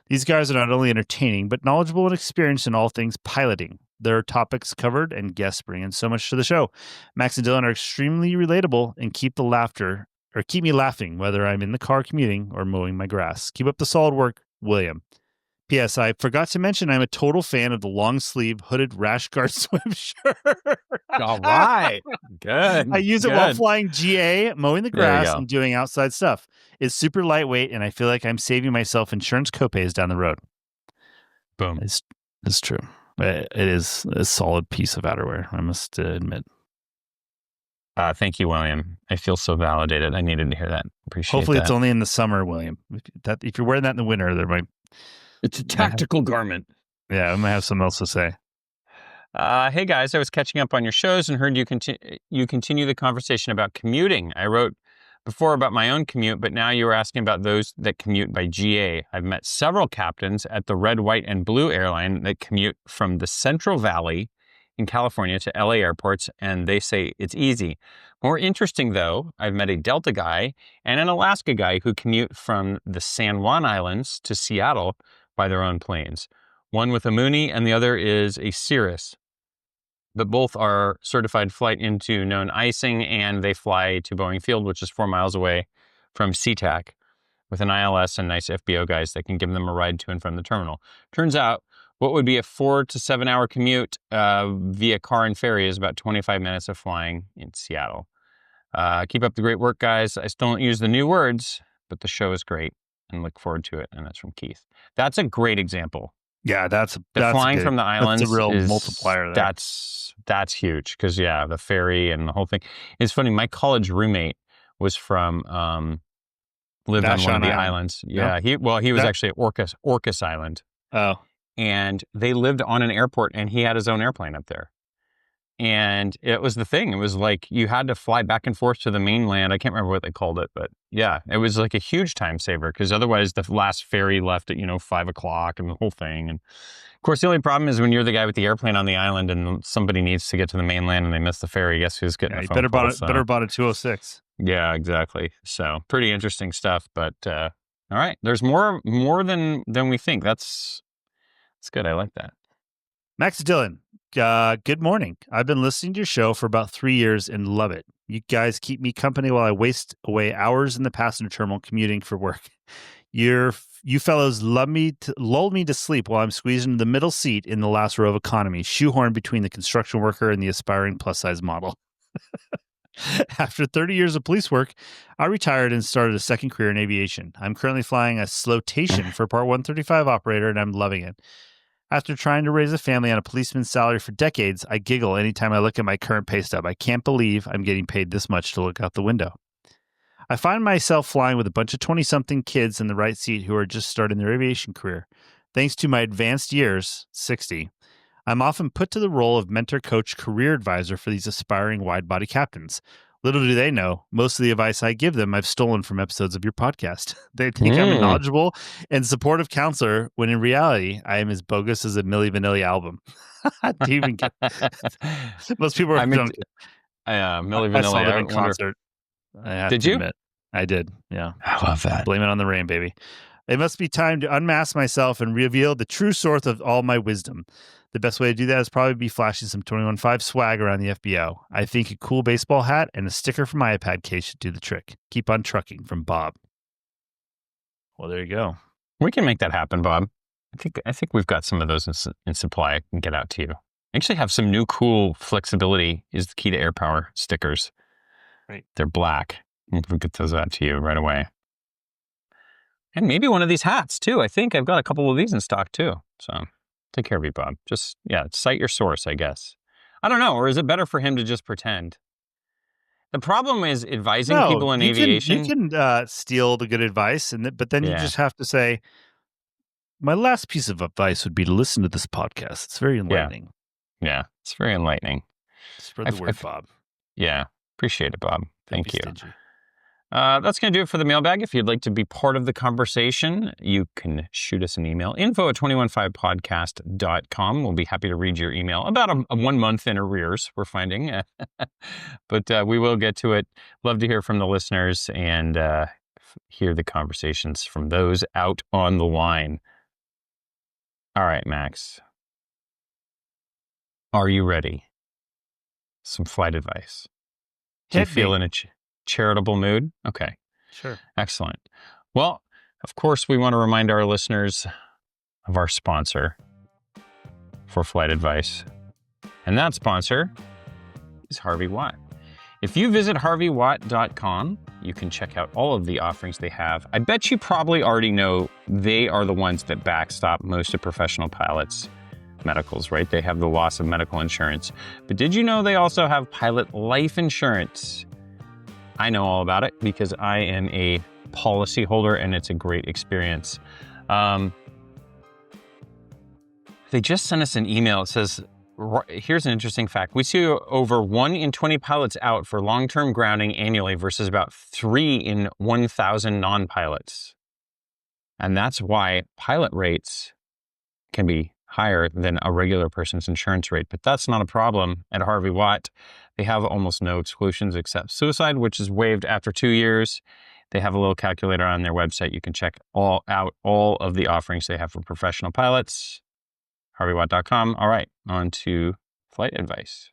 Speaker 1: These guys are not only entertaining, but knowledgeable and experienced in all things piloting. Their topics covered and guests bring in so much to the show. Max and Dylan are extremely relatable and keep me laughing, whether I'm in the car commuting or mowing my grass. Keep up the solid work, William. P.S. I forgot to mention I'm a total fan of the long sleeve hooded rash guard swim shirt.
Speaker 2: All right. Good.
Speaker 1: I use it while flying GA, mowing the grass, and doing outside stuff. It's super lightweight, and I feel like I'm saving myself insurance copays down the road.
Speaker 2: Boom.
Speaker 1: It's true. It is a solid piece of outerwear, I must admit.
Speaker 2: Thank you, William. I feel so validated. I needed to hear that. Appreciate
Speaker 1: Hopefully
Speaker 2: that.
Speaker 1: it's only in the summer, William. If you're wearing that in the winter, there might...
Speaker 2: It's a tactical garment.
Speaker 1: Yeah, I might have something else to say.
Speaker 2: Hey, guys, I was catching up on your shows and heard you continue the conversation about commuting. I wrote before about my own commute, but now you were asking about those that commute by GA. I've met several captains at the Red, White, and Blue airline that commute from the Central Valley in California to LA airports, and they say it's easy. More interesting, though, I've met a Delta guy and an Alaska guy who commute from the San Juan Islands to Seattle by their own planes. One with a Mooney and the other is a Cirrus. But both are certified flight into known icing, and they fly to Boeing Field, which is 4 miles away from SeaTac, with an ILS and nice FBO guys that can give them a ride to and from the terminal. Turns out, what would be a 4 to 7 hour commute via car and ferry is about 25 minutes of flying in Seattle. Keep up the great work, guys. I still don't use the new words, but the show is great and look forward to it. And that's from Keith. That's a great example.
Speaker 1: Yeah, that's
Speaker 2: flying
Speaker 1: good.
Speaker 2: from the islands.
Speaker 1: That's a real multiplier there.
Speaker 2: That's huge because the ferry and the whole thing. It's funny. My college roommate was from lived on one of the islands. Yeah, he was actually at Orcas Island.
Speaker 1: Oh,
Speaker 2: and they lived on an airport, and he had his own airplane up there. And it was the thing. It was like you had to fly back and forth to the mainland. I can't remember what they called it, but yeah, it was like a huge time saver because otherwise the last ferry left at 5 o'clock and the whole thing. And of course, the only problem is when you're the guy with the airplane on the island and somebody needs to get to the mainland and they miss the ferry. Guess who's getting the phone call?
Speaker 1: Better bought a 206.
Speaker 2: Yeah, exactly. So pretty interesting stuff. But all right, there's more than we think. That's good. I like that.
Speaker 1: Max Dillon, good morning. I've been listening to your show for about 3 years and love it. You guys keep me company while I waste away hours in the passenger terminal commuting for work. You fellows lull me to sleep while I'm squeezed into the middle seat in the last row of economy, shoehorned between the construction worker and the aspiring plus-size model. After 30 years of police work, I retired and started a second career in aviation. I'm currently flying a Slotation for Part 135 operator, and I'm loving it. After trying to raise a family on a policeman's salary for decades, I giggle anytime I look at my current pay stub. I can't believe I'm getting paid this much to look out the window. I find myself flying with a bunch of 20-something kids in the right seat who are just starting their aviation career. Thanks to my advanced years, 60, I'm often put to the role of mentor, coach, career advisor for these aspiring wide-body captains. Little do they know, most of the advice I give them I've stolen from episodes of your podcast. They think I'm a knowledgeable and supportive counselor, when in reality, I am as bogus as a Milli Vanilli album. Do you even get most people are drunk.
Speaker 2: Milli Vanilli.
Speaker 1: I saw them in concert.
Speaker 2: Did you?
Speaker 1: Admit, I did, yeah.
Speaker 2: I love that.
Speaker 1: Blame it on the rain, baby. It must be time to unmask myself and reveal the true source of all my wisdom. The best way to do that is probably be flashing some 21.5 swag around the FBO. I think a cool baseball hat and a sticker from my iPad case should do the trick. Keep on trucking, from Bob. Well, there you go.
Speaker 2: We can make that happen, Bob. I think we've got some of those in supply. I can get out to you. Actually have some new cool flexibility is the key to air power stickers.
Speaker 1: Right.
Speaker 2: They're black. We'll get those out to you right away. And maybe one of these hats too. I think I've got a couple of these in stock too. So take care of you, Bob. Just, cite your source, I guess. I don't know. Or is it better for him to just pretend? The problem is advising
Speaker 1: No,
Speaker 2: people in aviation.
Speaker 1: you can steal the good advice, but then you
Speaker 2: Yeah.
Speaker 1: just have to say, my last piece of advice would be to listen to this podcast. It's very enlightening.
Speaker 2: Yeah, it's very enlightening.
Speaker 1: Spread the word, Bob.
Speaker 2: Yeah, appreciate it, Bob. Thank you.
Speaker 1: Stingy.
Speaker 2: That's going to do it for the mailbag. If you'd like to be part of the conversation, you can shoot us an email, info@215podcast.com. We'll be happy to read your email about a 1 month in arrears, we're finding. But we will get to it. Love to hear from the listeners and hear the conversations from those out on the line. All right, Max. Are you ready? Some flight advice. Do you feel in a charitable mood? Okay.
Speaker 1: Sure.
Speaker 2: Excellent. Well, of course, we want to remind our listeners of our sponsor for flight advice. And that sponsor is Harvey Watt. If you visit harveywatt.com, you can check out all of the offerings they have. I bet you probably already know they are the ones that backstop most of professional pilots' medicals, right? They have the loss of medical insurance. But did you know they also have pilot life insurance? I know all about it because I am a policy holder and it's a great experience. They just sent us an email. It says, here's an interesting fact. We see over 1 in 20 pilots out for long-term grounding annually versus about 3 in 1,000 non-pilots. And that's why pilot rates can be higher than a regular person's insurance rate. But that's not a problem at Harvey Watt. They have almost no exclusions except suicide, which is waived after 2 years. They have a little calculator on their website. You can check all of the offerings they have for professional pilots. harveywatt.com. All right, on to flight advice.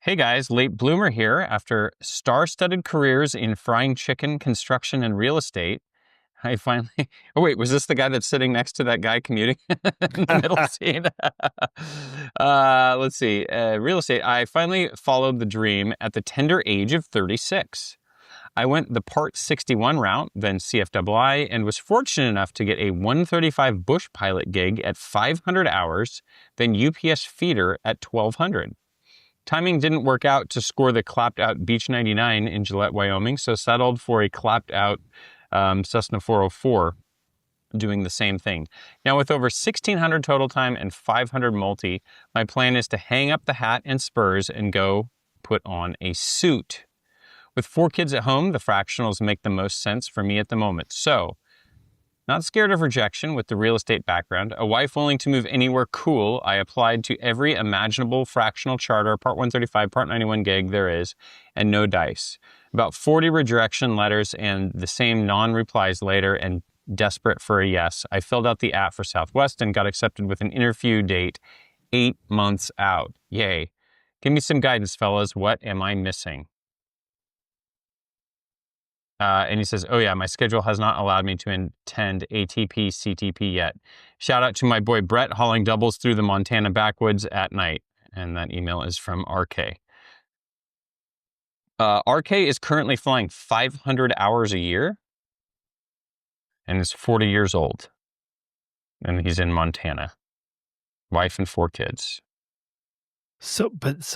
Speaker 2: Hey guys, late bloomer here. After star-studded careers in frying chicken, construction, and real estate, I finally... Oh, wait, was this the guy that's sitting next to that guy commuting in the middle seat? Let's see. Real estate. I finally followed the dream at the tender age of 36. I went the Part 61 route, then CFII, and was fortunate enough to get a 135 bush pilot gig at 500 hours, then UPS feeder at 1,200. Timing didn't work out to score the clapped-out Beech 99 in Gillette, Wyoming, so settled for a clapped-out Cessna 404 doing the same thing. Now, with over 1,600 total time and 500 multi, my plan is to hang up the hat and spurs and go put on a suit. With 4 kids at home, the fractionals make the most sense for me at the moment. So, not scared of rejection with the real estate background, a wife willing to move anywhere cool, I applied to every imaginable fractional charter, Part 135, Part 91 gig there is, and no dice. About 40 rejection letters and the same non-replies later, and desperate for a yes, I filled out the app for Southwest and got accepted with an interview date 8 months out. Yay. Give me some guidance, fellas. What am I missing? And he says, oh yeah, my schedule has not allowed me to attend ATP, CTP yet. Shout out to my boy Brett hauling doubles through the Montana backwoods at night. And that email is from RK. RK is currently flying 500 hours a year and is 40 years old. And he's in Montana. Wife and 4 kids.
Speaker 1: So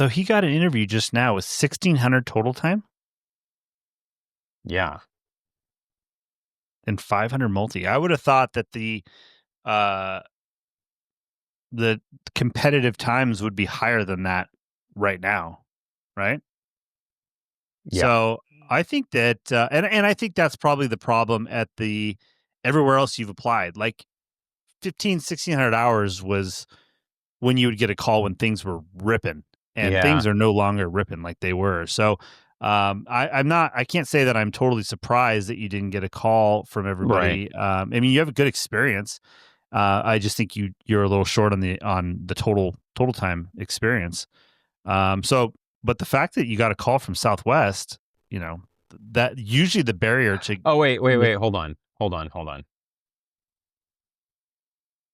Speaker 1: he got an interview just now with 1,600 total time?
Speaker 2: Yeah.
Speaker 1: And 500 multi. I would have thought that the competitive times would be higher than that right now, right?
Speaker 2: Yeah.
Speaker 1: So I think that, and I think that's probably the problem at everywhere else you've applied. Like 1,600 hours was when you would get a call when things were ripping, and things are no longer ripping like they were. So I can't say that I'm totally surprised that you didn't get a call from everybody. Right. I mean, you have a good experience. I just think you're a little short on the total time experience. But the fact that you got a call from Southwest, that usually the barrier to...
Speaker 2: Oh, wait. Hold on.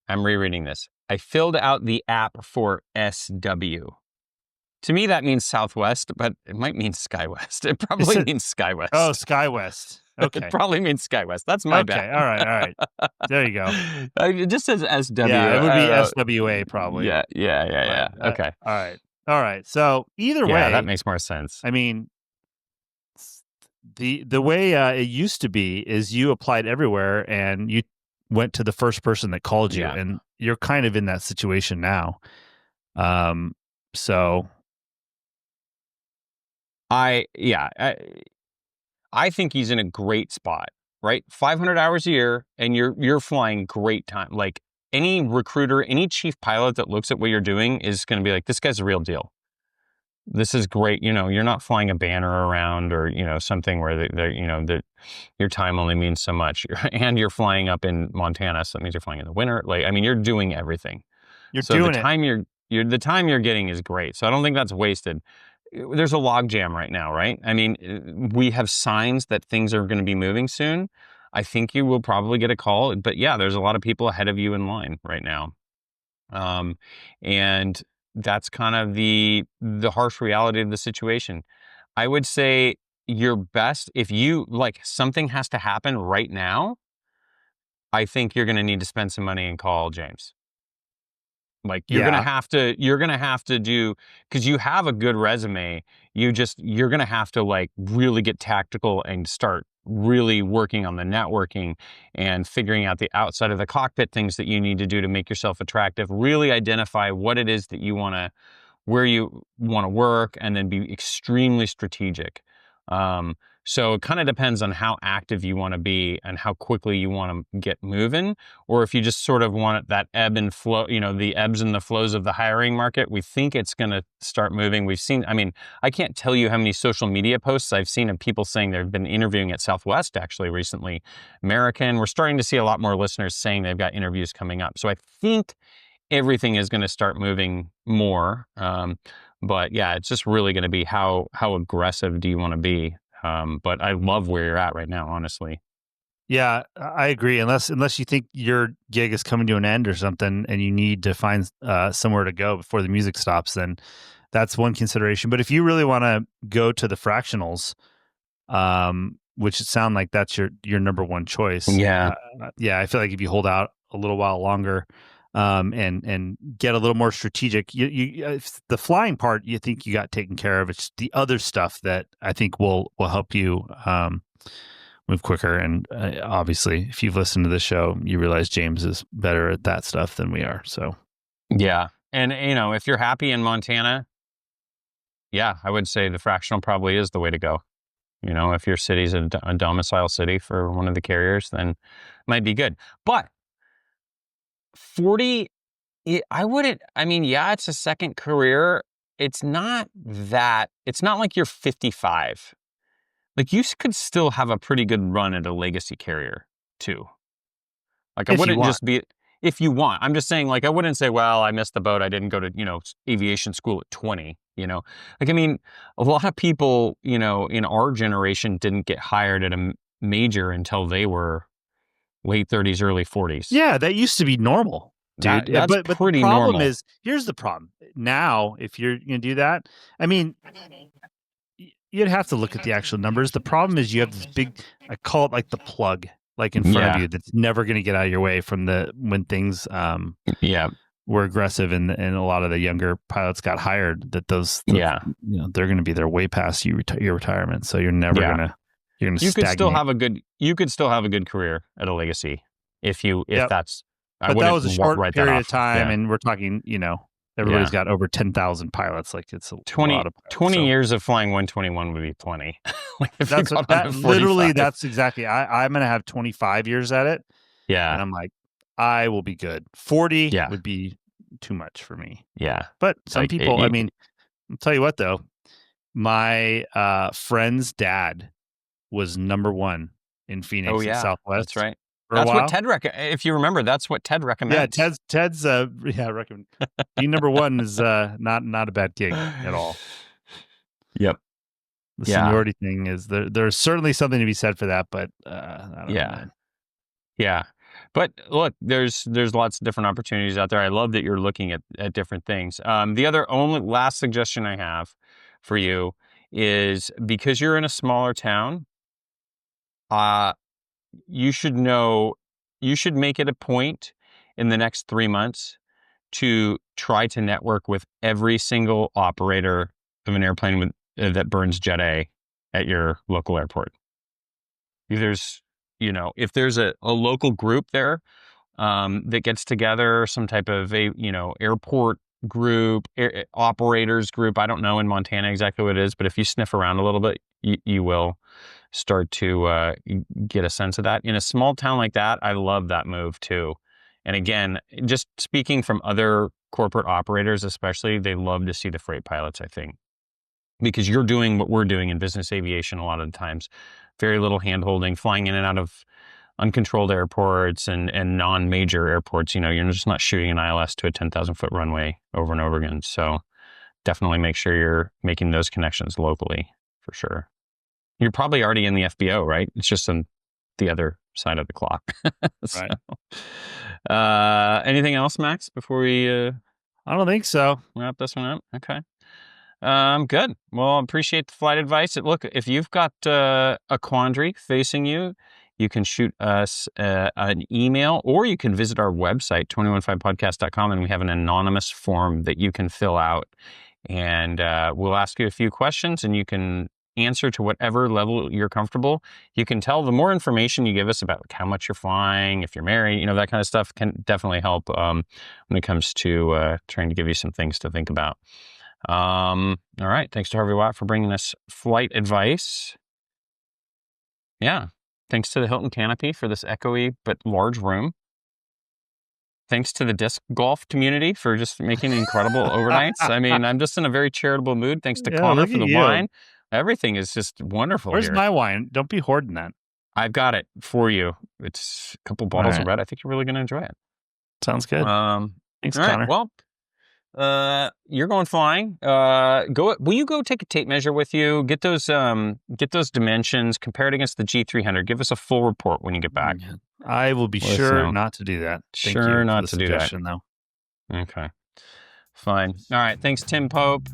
Speaker 2: I'm rereading this. I filled out the app for SW. To me, that means Southwest, but it might mean SkyWest. It probably means SkyWest.
Speaker 1: Oh, SkyWest. Okay.
Speaker 2: It probably means SkyWest. That's my bad.
Speaker 1: Okay, all right. There you go.
Speaker 2: It just says SW.
Speaker 1: Yeah, it would be SWA probably.
Speaker 2: Yeah. Okay.
Speaker 1: All right. All right. So either
Speaker 2: Yeah, that
Speaker 1: way,
Speaker 2: makes more sense.
Speaker 1: I mean, the way it used to be is you applied everywhere and you went to the first person that called you,
Speaker 2: Yeah.
Speaker 1: and you're kind of in that situation now. So
Speaker 2: I think he's in a great spot, right? 500 hours a year, and you're flying great time. Like any recruiter, any chief pilot that looks at what you're doing is going to be like, this guy's a real deal. This is great. You know, you're not flying a banner around or, you know, something where that your time only means so much. And you're flying up in Montana, so that means you're flying in the winter. Like, I mean, you're doing everything.
Speaker 1: you're
Speaker 2: So the
Speaker 1: doing it.
Speaker 2: time the time you're getting is great. So I don't think that's wasted. There's a logjam right now, right? I mean, we have signs that things are going to be moving soon. I think you will probably get a call, but yeah, there's a lot of people ahead of you in line right now. And that's kind of the harsh reality of the situation. I would say your best, if you like something has to happen right now, I think you're going to need to spend some money and call James. Like you're gonna have to do, because you have a good resume. You're gonna have to like really get tactical and start really working on the networking and figuring out the outside of the cockpit things that you need to do to make yourself attractive. Really identify what it is that you want to, where you want to work, and then be extremely strategic. So it kind of depends on how active you want to be and how quickly you want to get moving, or if you just sort of want that ebb and flow, you know, the ebbs and the flows of the hiring market. We think it's going to start moving. We've seen, I mean, I can't tell you how many social media posts I've seen of people saying they've been interviewing at Southwest actually recently. American, we're starting to see a lot more listeners saying they've got interviews coming up. So I think everything is going to start moving more. But yeah, it's just really going to be how aggressive do you want to be? But I love where you're at right now, honestly.
Speaker 1: Yeah, I agree. Unless you think your gig is coming to an end or something, and you need to find somewhere to go before the music stops, then that's one consideration. But if you really want to go to the fractionals, which it sound like that's your number one choice.
Speaker 2: Yeah.
Speaker 1: Yeah, I feel like if you hold out a little while longer, and get a little more strategic, the flying part you think you got taken care of. It's the other stuff that I think will help you move quicker. And obviously, if you've listened to this show, you realize James is better at that stuff than we are. So
Speaker 2: yeah, and you know, if you're happy in Montana, yeah, I would say the fractional probably is the way to go. You know, if your city's a domicile city for one of the carriers, then it might be good. But 40, I wouldn't, I mean, yeah, it's a second career. It's not like you're 55. Like you could still have a pretty good run at a legacy carrier too. Like I wouldn't just be, if you want, I'm just saying, like, I wouldn't say, well, I missed the boat. I didn't go to, you know, aviation school at 20, you know, like, I mean, a lot of people, you know, in our generation didn't get hired at a major until they were late 30s, early 40s.
Speaker 1: yeah, that used to be normal, dude.
Speaker 2: That's
Speaker 1: but
Speaker 2: pretty
Speaker 1: the problem
Speaker 2: normal.
Speaker 1: is, here's the problem. Now, if you're going to do that, I mean, you'd have to look at the actual numbers. The problem is you have this big, I call it like the plug, like in front of you, that's never going to get out of your way from when things were aggressive and a lot of the younger pilots got hired, that you know, they're going to be there way past your retirement. So you're never going to,
Speaker 2: you could still have a good career at a legacy if that's,
Speaker 1: but that was a short period of time. And we're talking, you know, everybody's got over 10,000 pilots. Like it's a lot of pilots,
Speaker 2: 20 years of flying 121 would be plenty. Like
Speaker 1: that's exactly. I'm going to have 25 years at it. Yeah. And I'm like, I will be good. 40 would be too much for me.
Speaker 2: Yeah.
Speaker 1: But some people, I mean, I'll tell you what though, my friend's dad was number one in Phoenix at Southwest.
Speaker 2: That's right. That's what Ted if you remember, that's what Ted recommends.
Speaker 1: Yeah, Ted's recommend being number one is not a bad gig at all.
Speaker 2: Yep.
Speaker 1: The seniority thing is there's certainly something to be said for that, but I don't know.
Speaker 2: Yeah. But look, there's lots of different opportunities out there. I love that you're looking at different things. The only last suggestion I have for you is, because you're in a smaller town, you should make it a point in the next 3 months to try to network with every single operator of an airplane that burns Jet A at your local airport. If there's a local group there that gets together, some type of airport group, operators group. I don't know in Montana exactly what it is, but if you sniff around a little bit, you will start to get a sense of that. In a small town like that, I love that move too. And again, just speaking from other corporate operators, especially, they love to see the freight pilots, I think, because you're doing what we're doing in business aviation a lot of the times. Very little hand-holding, flying in and out of uncontrolled airports and non-major airports. You're just not shooting an ILS to a 10,000-foot runway over and over again. So definitely make sure you're making those connections locally for sure. You're probably already in the FBO, right? It's just on the other side of the clock. So,
Speaker 1: right.
Speaker 2: Anything else, Max, before we
Speaker 1: I don't think so.
Speaker 2: wrap this one up? Okay. Good. Well, appreciate the flight advice. Look, if you've got a quandary facing you, you can shoot us an email, or you can visit our website, 215podcast.com, and we have an anonymous form that you can fill out. And we'll ask you a few questions, and you can answer to whatever level you're comfortable. You can tell the more information you give us about how much you're flying, if you're married, that kind of stuff can definitely help when it comes to trying to give you some things to think about. All right. Thanks to Harvey Watt for bringing us flight advice. Yeah. Thanks to the Hilton Canopy for this echoey but large room. Thanks to the disc golf community for just making incredible overnights. I mean, I'm just in a very charitable mood. Thanks to Connor for the wine. Everything is just wonderful.
Speaker 1: Where's
Speaker 2: here.
Speaker 1: my wine? Don't be hoarding that.
Speaker 2: I've got it for you. It's a couple bottles of red. I think you're really going to enjoy it.
Speaker 1: Sounds good. Thanks,
Speaker 2: all
Speaker 1: Connor.
Speaker 2: Right, well, you're going flying. Will you go take a tape measure with you? Get those dimensions, compare it against the G300. Give us a full report when you get back.
Speaker 1: I will be sure not to do that. Thank you
Speaker 2: not
Speaker 1: for the
Speaker 2: to do that.
Speaker 1: though.
Speaker 2: Okay. Fine. All right. Thanks, Tim Pope.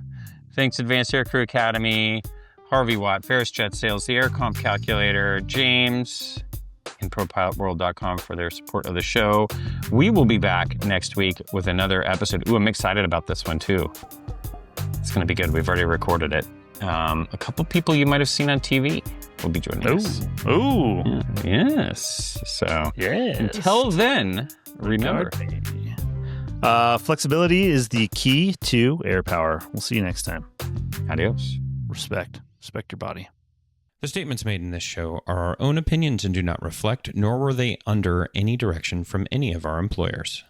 Speaker 2: Thanks, Advanced Aircrew Academy, Harvey Watt, Ferris Jet Sales, the AirComp Calculator, James, and ProPilotWorld.com for their support of the show. We will be back next week with another episode. Ooh, I'm excited about this one too. It's going to be good. We've already recorded it. A couple people you might have seen on TV will be joining us.
Speaker 1: Ooh.
Speaker 2: Yes. So until then, remember.
Speaker 1: Flexibility is the key to air power. We'll see you next time.
Speaker 2: Adios.
Speaker 1: Respect your body.
Speaker 7: The statements made in this show are our own opinions and do not reflect, nor were they under any direction from any of our employers.